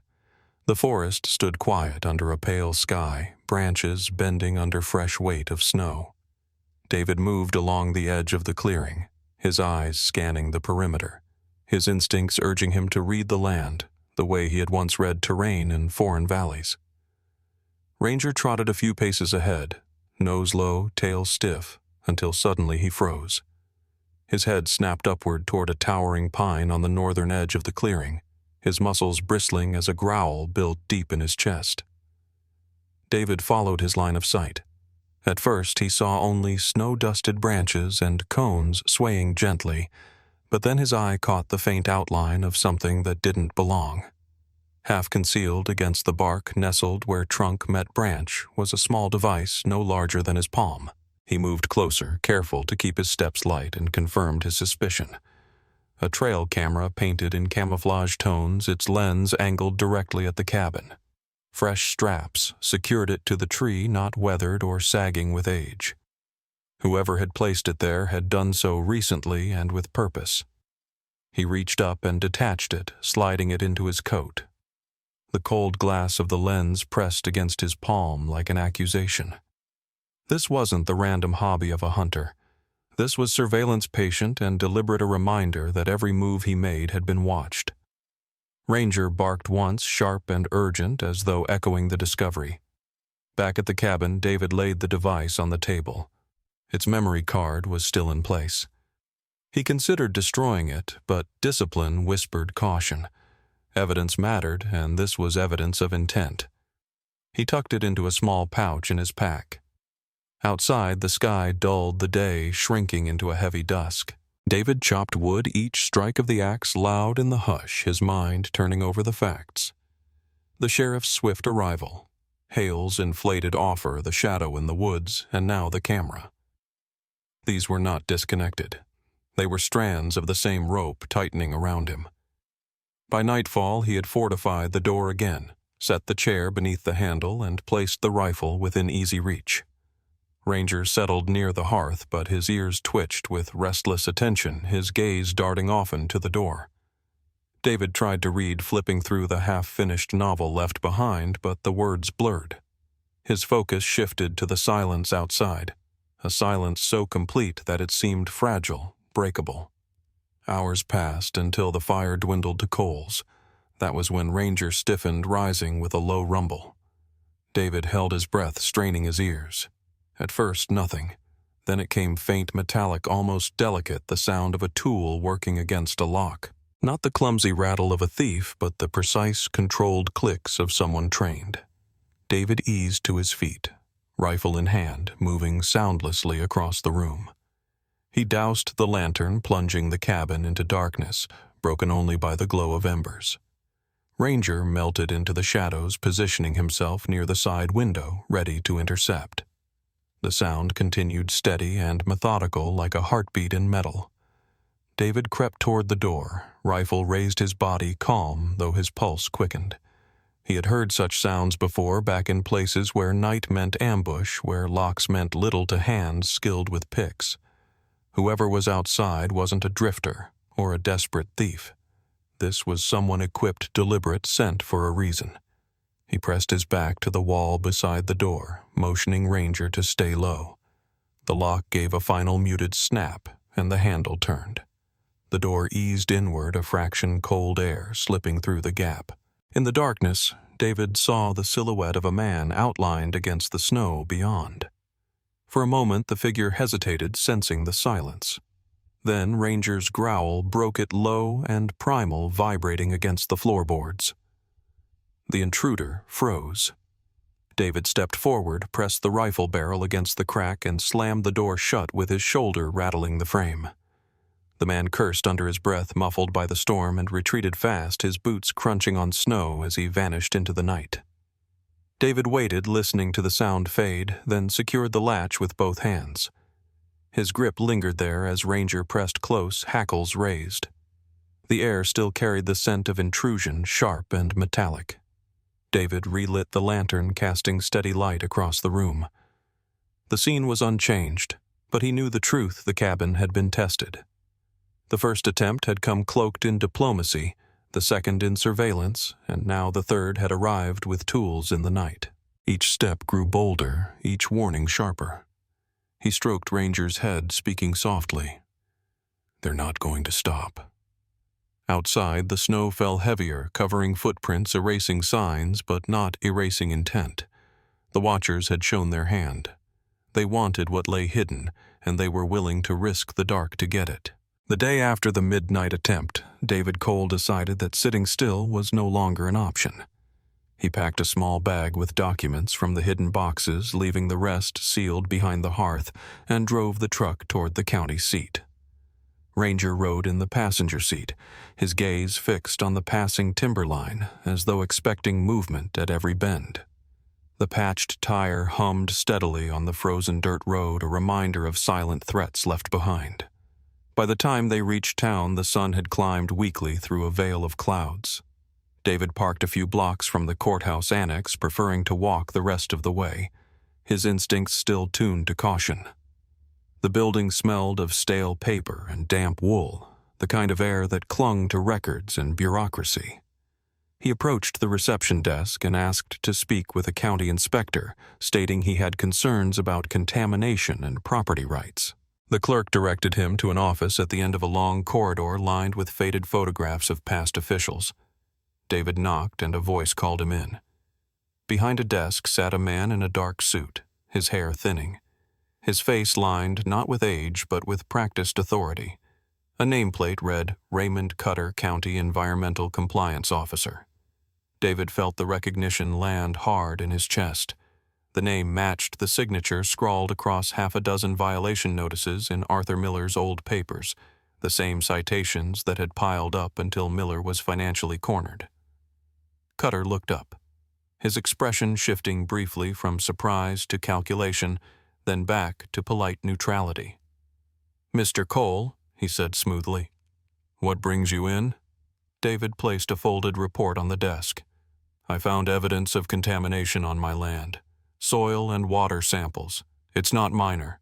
The forest stood quiet under a pale sky, branches bending under fresh weight of snow. David moved along the edge of the clearing, his eyes scanning the perimeter, his instincts urging him to read the land the way he had once read terrain in foreign valleys. Ranger trotted a few paces ahead, nose low, tail stiff, until suddenly he froze. His head snapped upward toward a towering pine on the northern edge of the clearing, his muscles bristling as a growl built deep in his chest. David followed his line of sight. At first he saw only snow-dusted branches and cones swaying gently, but then his eye caught the faint outline of something that didn't belong. Half concealed against the bark nestled where trunk met branch was a small device no larger than his palm. He moved closer, careful to keep his steps light, and confirmed his suspicion. A trail camera painted in camouflage tones, its lens angled directly at the cabin. Fresh straps secured it to the tree, not weathered or sagging with age. Whoever had placed it there had done so recently and with purpose. He reached up and detached it, sliding it into his coat. The cold glass of the lens pressed against his palm like an accusation. This wasn't the random hobby of a hunter. This was surveillance patient and deliberate, a reminder that every move he made had been watched. Ranger barked once, sharp and urgent, as though echoing the discovery. Back at the cabin, David laid the device on the table. Its memory card was still in place. He considered destroying it, but discipline whispered caution. Evidence mattered, and this was evidence of intent. He tucked it into a small pouch in his pack. Outside, the sky dulled the day, shrinking into a heavy dusk. David chopped wood, each strike of the axe loud in the hush, his mind turning over the facts. The sheriff's swift arrival, Hale's inflated offer, the shadow in the woods, and now the camera. These were not disconnected. They were strands of the same rope tightening around him. By nightfall, he had fortified the door again, set the chair beneath the handle, and placed the rifle within easy reach. Ranger settled near the hearth, but his ears twitched with restless attention, his gaze darting often to the door. David tried to read, flipping through the half-finished novel left behind, but the words blurred. His focus shifted to the silence outside, a silence so complete that it seemed fragile, breakable. Hours passed until the fire dwindled to coals. That was when Ranger stiffened, rising with a low rumble. David held his breath, straining his ears. At first, nothing. Then it came faint, metallic, almost delicate, the sound of a tool working against a lock. Not the clumsy rattle of a thief, but the precise, controlled clicks of someone trained. David eased to his feet, rifle in hand, moving soundlessly across the room. He doused the lantern, plunging the cabin into darkness, broken only by the glow of embers. Ranger melted into the shadows, positioning himself near the side window, ready to intercept. The sound continued steady and methodical, like a heartbeat in metal. David crept toward the door, rifle raised, his body calm, though his pulse quickened. He had heard such sounds before, back in places where night meant ambush, where locks meant little to hands skilled with picks. Whoever was outside wasn't a drifter or a desperate thief. This was someone equipped, deliberate, sent for a reason. He pressed his back to the wall beside the door, motioning Ranger to stay low. The lock gave a final muted snap, and the handle turned. The door eased inward, a fraction cold air slipping through the gap. In the darkness, David saw the silhouette of a man outlined against the snow beyond. For a moment, the figure hesitated, sensing the silence. Then Ranger's growl broke it, low and primal, vibrating against the floorboards. The intruder froze. David stepped forward, pressed the rifle barrel against the crack, and slammed the door shut with his shoulder rattling the frame. The man cursed under his breath, muffled by the storm, and retreated fast, his boots crunching on snow as he vanished into the night. David waited, listening to the sound fade, then secured the latch with both hands. His grip lingered there as Ranger pressed close, hackles raised. The air still carried the scent of intrusion, sharp and metallic. David relit the lantern, casting steady light across the room. The scene was unchanged, but he knew the truth: the cabin had been tested. The first attempt had come cloaked in diplomacy, the second in surveillance, and now the third had arrived with tools in the night. Each step grew bolder, each warning sharper. He stroked Ranger's head, speaking softly. "They're not going to stop." Outside, the snow fell heavier, covering footprints, erasing signs, but not erasing intent. The watchers had shown their hand. They wanted what lay hidden, and they were willing to risk the dark to get it. The day after the midnight attempt, David Cole decided that sitting still was no longer an option. He packed a small bag with documents from the hidden boxes, leaving the rest sealed behind the hearth, and drove the truck toward the county seat. Ranger rode in the passenger seat, his gaze fixed on the passing timberline, as though expecting movement at every bend. The patched tire hummed steadily on the frozen dirt road, a reminder of silent threats left behind. By the time they reached town, the sun had climbed weakly through a veil of clouds. David parked a few blocks from the courthouse annex, preferring to walk the rest of the way, his instincts still tuned to caution. The building smelled of stale paper and damp wool, the kind of air that clung to records and bureaucracy. He approached the reception desk and asked to speak with a county inspector, stating he had concerns about contamination and property rights. The clerk directed him to an office at the end of a long corridor lined with faded photographs of past officials. David knocked and a voice called him in. Behind a desk sat a man in a dark suit, his hair thinning. His face lined not with age but with practiced authority. A nameplate read Raymond Cutter, County Environmental Compliance Officer. David felt the recognition land hard in his chest. The name matched the signature scrawled across half a dozen violation notices in Arthur Miller's old papers, the same citations that had piled up until Miller was financially cornered. Cutter looked up, his expression shifting briefly from surprise to calculation, then back to polite neutrality. "Mr. Cole," he said smoothly. "What brings you in?" David placed a folded report on the desk. "I found evidence of contamination on my land. Soil and water samples. It's not minor.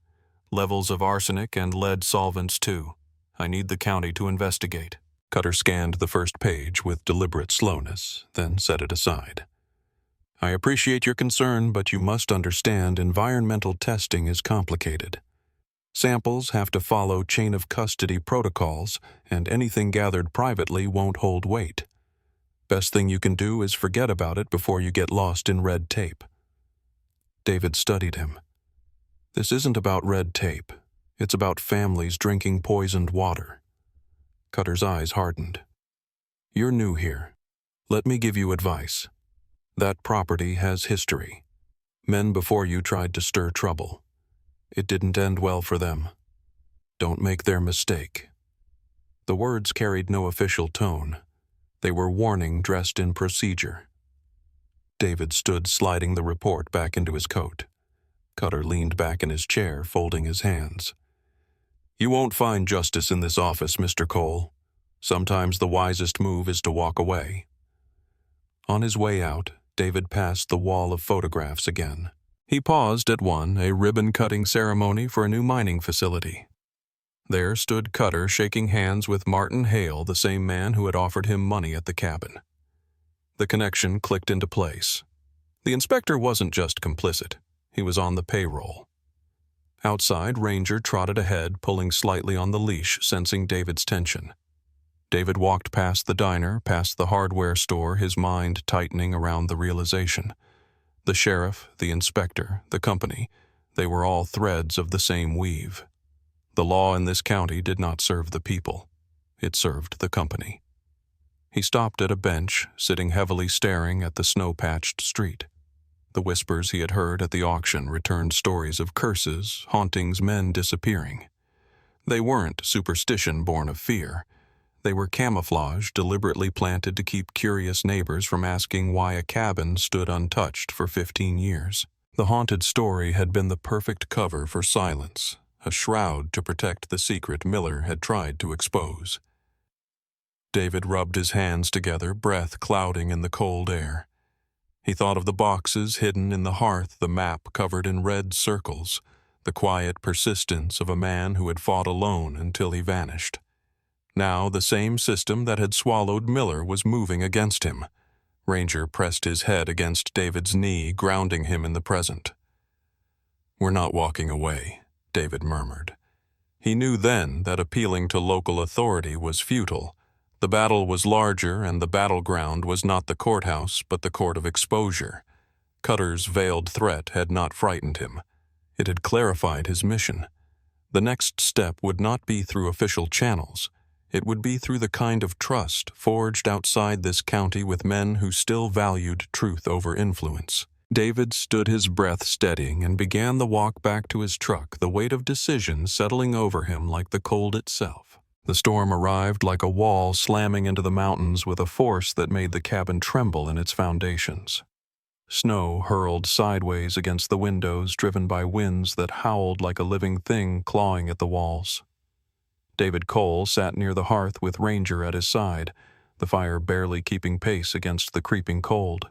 Levels of arsenic and lead solvents, too. I need the county to investigate." Cutter scanned the first page with deliberate slowness, then set it aside. "I appreciate your concern, but you must understand environmental testing is complicated. Samples have to follow chain of custody protocols, and anything gathered privately won't hold weight. Best thing you can do is forget about it before you get lost in red tape." David studied him. "This isn't about red tape. It's about families drinking poisoned water." Cutter's eyes hardened. "You're new here. Let me give you advice. That property has history. Men before you tried to stir trouble. It didn't end well for them. Don't make their mistake." The words carried no official tone. They were warning dressed in procedure. David stood sliding the report back into his coat. Cutter leaned back in his chair, folding his hands. "You won't find justice in this office, Mr. Cole. Sometimes the wisest move is to walk away." On his way out, David passed the wall of photographs again. He paused at one, a ribbon-cutting ceremony for a new mining facility. There stood Cutter shaking hands with Martin Hale, the same man who had offered him money at the cabin. The connection clicked into place. The inspector wasn't just complicit. He was on the payroll. Outside, Ranger trotted ahead, pulling slightly on the leash, sensing David's tension. David walked past the diner, past the hardware store, his mind tightening around the realization. The sheriff, the inspector, the company, they were all threads of the same weave. The law in this county did not serve the people. It served the company. He stopped at a bench, sitting heavily staring at the snow-patched street. The whispers he had heard at the auction returned stories of curses, hauntings, men disappearing. They weren't superstition born of fear. They were camouflage deliberately planted to keep curious neighbors from asking why a cabin stood untouched for 15 years. The haunted story had been the perfect cover for silence, a shroud to protect the secret Miller had tried to expose. David rubbed his hands together, breath clouding in the cold air. He thought of the boxes hidden in the hearth, the map covered in red circles, the quiet persistence of a man who had fought alone until he vanished. Now the same system that had swallowed Miller was moving against him. Ranger pressed his head against David's knee, grounding him in the present. "We're not walking away," David murmured. He knew then that appealing to local authority was futile. The battle was larger, and the battleground was not the courthouse, but the court of exposure. Cutter's veiled threat had not frightened him. It had clarified his mission. The next step would not be through official channels. It would be through the kind of trust forged outside this county with men who still valued truth over influence. David stood his breath steadying and began the walk back to his truck, the weight of decision settling over him like the cold itself. The storm arrived like a wall slamming into the mountains with a force that made the cabin tremble in its foundations. Snow hurled sideways against the windows, driven by winds that howled like a living thing clawing at the walls. David Cole sat near the hearth with Ranger at his side, the fire barely keeping pace against the creeping cold.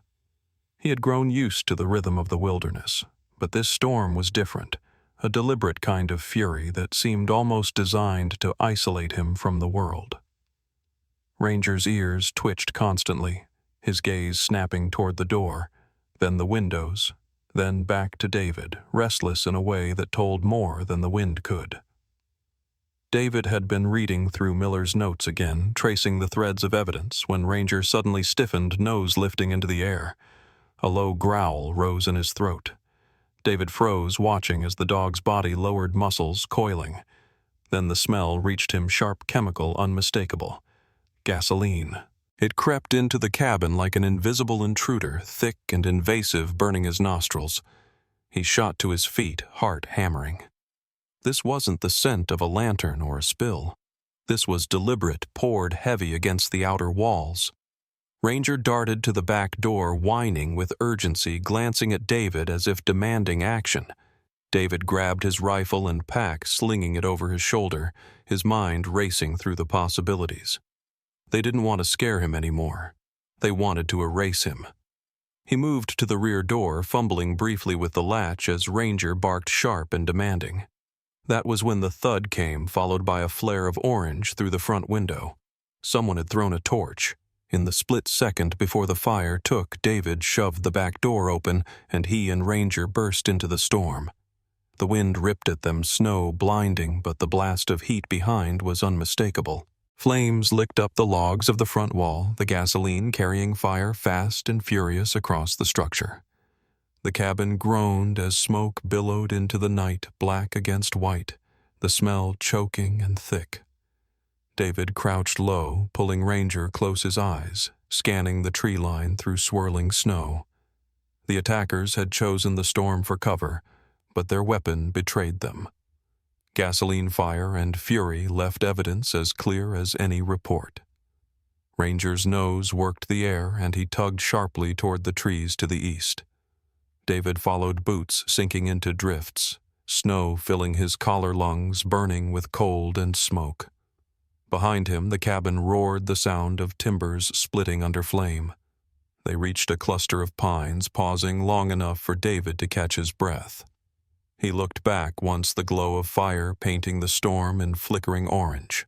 He had grown used to the rhythm of the wilderness, but this storm was different, a deliberate kind of fury that seemed almost designed to isolate him from the world. Ranger's ears twitched constantly, his gaze snapping toward the door, then the windows, then back to David, restless in a way that told more than the wind could. David had been reading through Miller's notes again, tracing the threads of evidence, when Ranger suddenly stiffened, nose lifting into the air. A low growl rose in his throat. David froze, watching as the dog's body lowered, muscles coiling. Then the smell reached him, sharp chemical, unmistakable. Gasoline. It crept into the cabin like an invisible intruder, thick and invasive, burning his nostrils. He shot to his feet, heart hammering. This wasn't the scent of a lantern or a spill. This was deliberate, poured heavy against the outer walls. Ranger darted to the back door, whining with urgency, glancing at David as if demanding action. David grabbed his rifle and pack, slinging it over his shoulder, his mind racing through the possibilities. They didn't want to scare him anymore. They wanted to erase him. He moved to the rear door, fumbling briefly with the latch as Ranger barked sharp and demanding. That was when the thud came, followed by a flare of orange through the front window. Someone had thrown a torch. In the split second before the fire took, David shoved the back door open, and he and Ranger burst into the storm. The wind ripped at them, snow blinding, but the blast of heat behind was unmistakable. Flames licked up the logs of the front wall, the gasoline carrying fire fast and furious across the structure. The cabin groaned as smoke billowed into the night, black against white, the smell choking and thick. David crouched low, pulling Ranger close his eyes, scanning the tree line through swirling snow. The attackers had chosen the storm for cover, but their weapon betrayed them. Gasoline fire and fury left evidence as clear as any report. Ranger's nose worked the air, and he tugged sharply toward the trees to the east. David followed, boots sinking into drifts, snow filling his collar lungs, burning with cold and smoke. Behind him, the cabin roared, the sound of timbers splitting under flame. They reached a cluster of pines, pausing long enough for David to catch his breath. He looked back once the glow of fire painting the storm in flickering orange.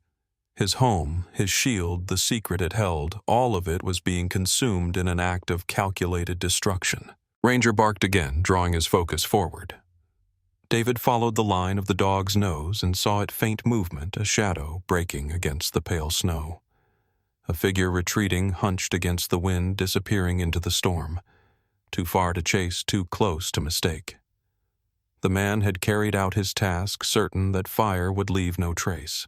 His home, his shield, the secret it held, all of it was being consumed in an act of calculated destruction. Ranger barked again, drawing his focus forward. David followed the line of the dog's nose and saw it faint movement, a shadow breaking against the pale snow. A figure retreating, hunched against the wind, disappearing into the storm. Too far to chase, too close to mistake. The man had carried out his task, certain that fire would leave no trace.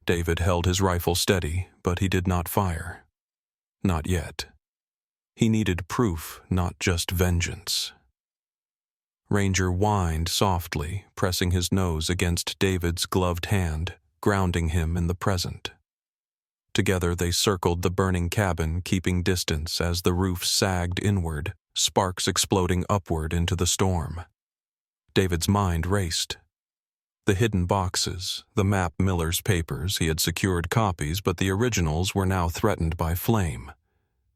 David held his rifle steady, but he did not fire. Not yet. He needed proof, not just vengeance. Ranger whined softly, pressing his nose against David's gloved hand, grounding him in the present. Together they circled the burning cabin, keeping distance as the roof sagged inward, sparks exploding upward into the storm. David's mind raced. The hidden boxes, the map Miller's papers, he had secured copies, but the originals were now threatened by flame.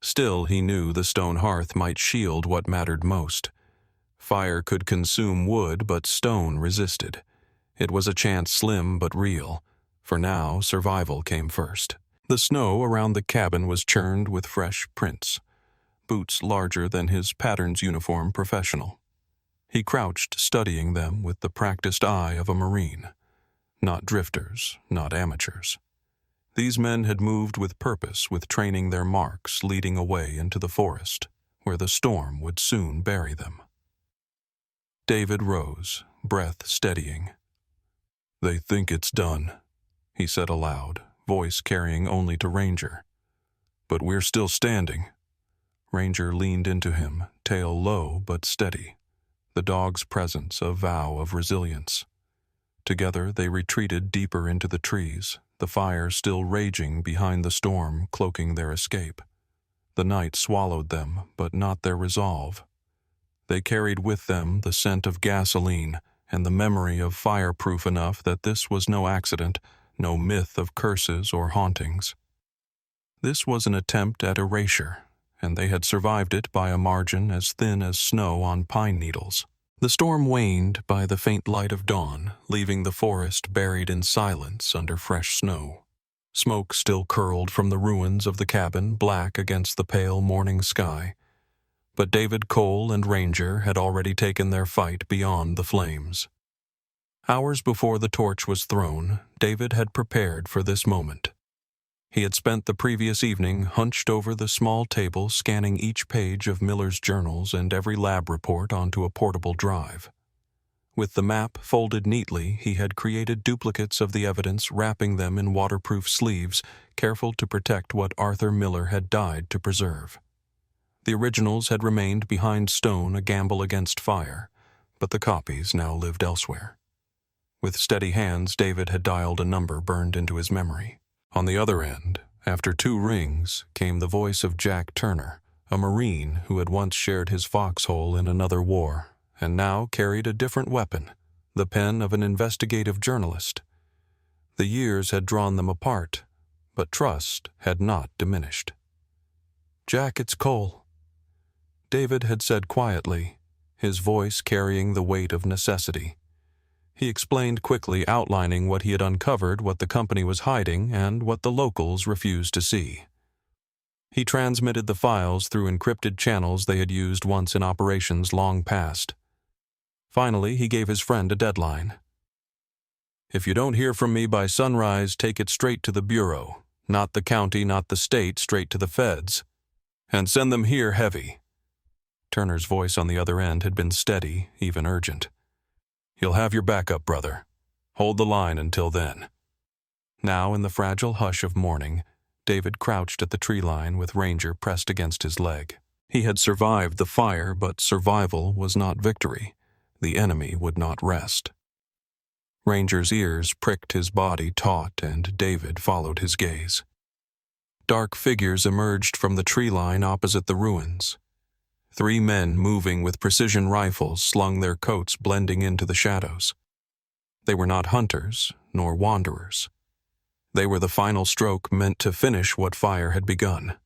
Still, he knew the stone hearth might shield what mattered most. Fire could consume wood, but stone resisted. It was a chance slim but real. For now, survival came first. The snow around the cabin was churned with fresh prints, boots larger than his pattern's uniform professional. He crouched, studying them with the practiced eye of a Marine. Not drifters, not amateurs. These men had moved with purpose, with training their marks leading away into the forest, where the storm would soon bury them. David rose, breath steadying. "They think it's done," he said aloud, voice carrying only to Ranger. "But we're still standing." Ranger leaned into him, tail low but steady, the dog's presence a vow of resilience. Together they retreated deeper into the trees, the fire still raging behind the storm, cloaking their escape. The night swallowed them, but not their resolve. They carried with them the scent of gasoline and the memory of fireproof enough that this was no accident, no myth of curses or hauntings. This was an attempt at erasure, and they had survived it by a margin as thin as snow on pine needles. The storm waned by the faint light of dawn, leaving the forest buried in silence under fresh snow. Smoke still curled from the ruins of the cabin, black against the pale morning sky. But David Cole and Ranger had already taken their fight beyond the flames. Hours before the torch was thrown, David had prepared for this moment. He had spent the previous evening hunched over the small table scanning each page of Miller's journals and every lab report onto a portable drive. With the map folded neatly, he had created duplicates of the evidence, wrapping them in waterproof sleeves, careful to protect what Arthur Miller had died to preserve. The originals had remained behind stone, a gamble against fire, but the copies now lived elsewhere. With steady hands, David had dialed a number burned into his memory. On the other end, after 2 rings, came the voice of Jack Turner, a Marine who had once shared his foxhole in another war, and now carried a different weapon, the pen of an investigative journalist. The years had drawn them apart, but trust had not diminished. "Jack, it's Cole," David had said quietly, his voice carrying the weight of necessity. He explained quickly, outlining what he had uncovered, what the company was hiding, and what the locals refused to see. He transmitted the files through encrypted channels they had used once in operations long past. Finally, he gave his friend a deadline. "If you don't hear from me by sunrise, take it straight to the Bureau. Not the county, not the state, straight to the feds. And send them here heavy." Turner's voice on the other end had been steady, even urgent. "You'll have your backup, brother. Hold the line until then." Now, in the fragile hush of morning, David crouched at the tree line with Ranger pressed against his leg. He had survived the fire, but survival was not victory. The enemy would not rest. Ranger's ears pricked his body taut, and David followed his gaze. Dark figures emerged from the tree line opposite the ruins. 3 men moving with precision rifles slung their coats blending into the shadows. They were not hunters, nor wanderers. They were the final stroke meant to finish what fire had begun.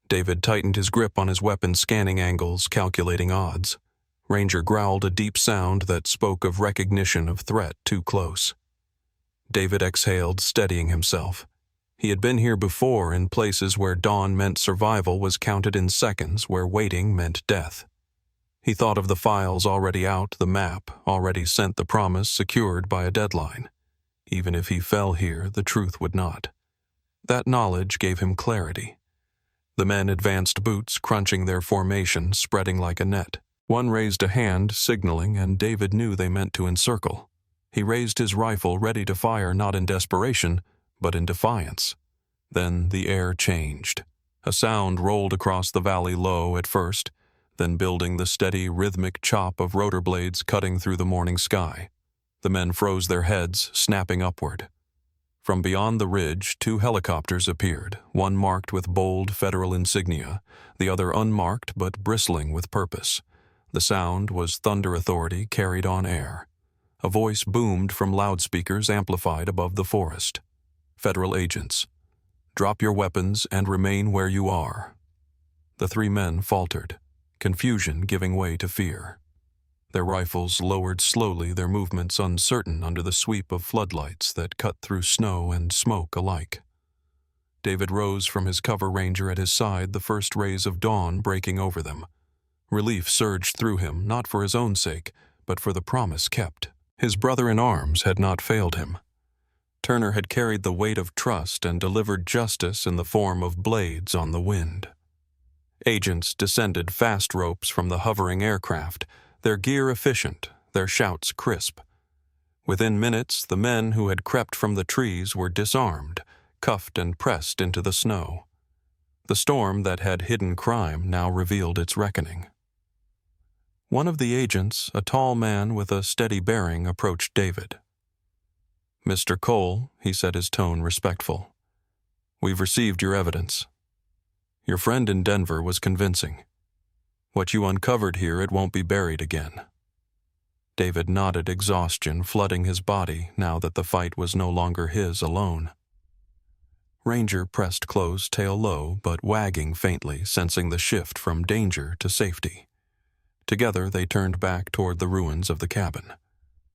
David tightened his grip on his weapon, scanning angles, calculating odds. Ranger growled a deep sound that spoke of recognition of threat too close. David exhaled, steadying himself. He had been here before, in places where dawn meant survival was counted in seconds, where waiting meant death. He thought of the files already out, the map already sent, the promise secured by a deadline. Even if he fell here, the truth would not. That knowledge gave him clarity. The men advanced, boots crunching their formation, spreading like a net. One raised a hand, signaling, and David knew they meant to encircle. He raised his rifle, ready to fire, not in desperation, but in defiance. Then the air changed. A sound rolled across the valley, low at first, then building the steady, rhythmic chop of rotor blades cutting through the morning sky. The men froze their heads, snapping upward. From beyond the ridge, 2 helicopters appeared, one marked with bold federal insignia, the other unmarked but bristling with purpose. The sound was Thunder Authority carried on air. A voice boomed from loudspeakers amplified above the forest. "Federal agents, drop your weapons and remain where you are." The 3 men faltered, confusion giving way to fear. Their rifles lowered slowly, their movements uncertain under the sweep of floodlights that cut through snow and smoke alike. David rose from his cover, Ranger at his side, the first rays of dawn breaking over them. Relief surged through him, not for his own sake, but for the promise kept. His brother in arms had not failed him. Turner had carried the weight of trust and delivered justice in the form of blades on the wind. Agents descended fast ropes from the hovering aircraft, their gear efficient, their shouts crisp. Within minutes, the men who had crept from the trees were disarmed, cuffed and pressed into the snow. The storm that had hidden crime now revealed its reckoning. One of the agents, a tall man with a steady bearing, approached David. "Mr. Cole," he said, his tone respectful, "we've received your evidence. Your friend in Denver was convincing. What you uncovered here, it won't be buried again." David nodded, exhaustion flooding his body now that the fight was no longer his alone. Ranger pressed close, tail low, but wagging faintly, sensing the shift from danger to safety. Together they turned back toward the ruins of the cabin.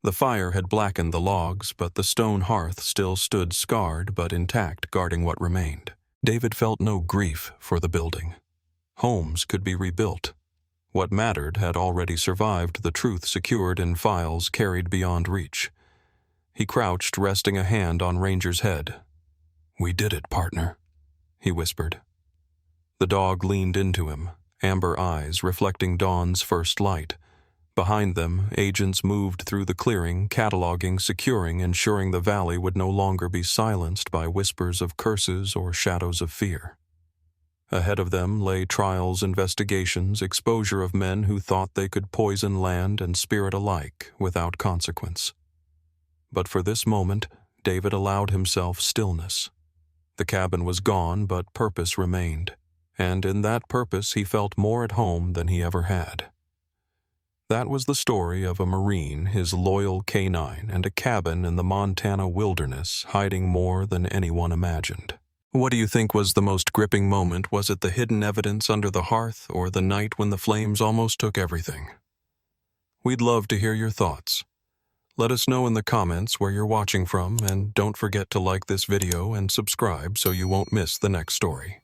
The fire had blackened the logs, but the stone hearth still stood scarred but intact, guarding what remained. David felt no grief for the building. Homes could be rebuilt. What mattered had already survived, the truth secured in files carried beyond reach. He crouched, resting a hand on Ranger's head. "We did it, partner," he whispered. The dog leaned into him, amber eyes reflecting dawn's first light. Behind them, agents moved through the clearing, cataloging, securing, ensuring the valley would no longer be silenced by whispers of curses or shadows of fear. Ahead of them lay trials, investigations, exposure of men who thought they could poison land and spirit alike without consequence. But for this moment, David allowed himself stillness. The cabin was gone, but purpose remained, and in that purpose he felt more at home than he ever had. That was the story of a Marine, his loyal K-9, and a cabin in the Montana wilderness hiding more than anyone imagined. What do you think was the most gripping moment? Was it the hidden evidence under the hearth, or the night when the flames almost took everything? We'd love to hear your thoughts. Let us know in the comments where you're watching from, and don't forget to like this video and subscribe so you won't miss the next story.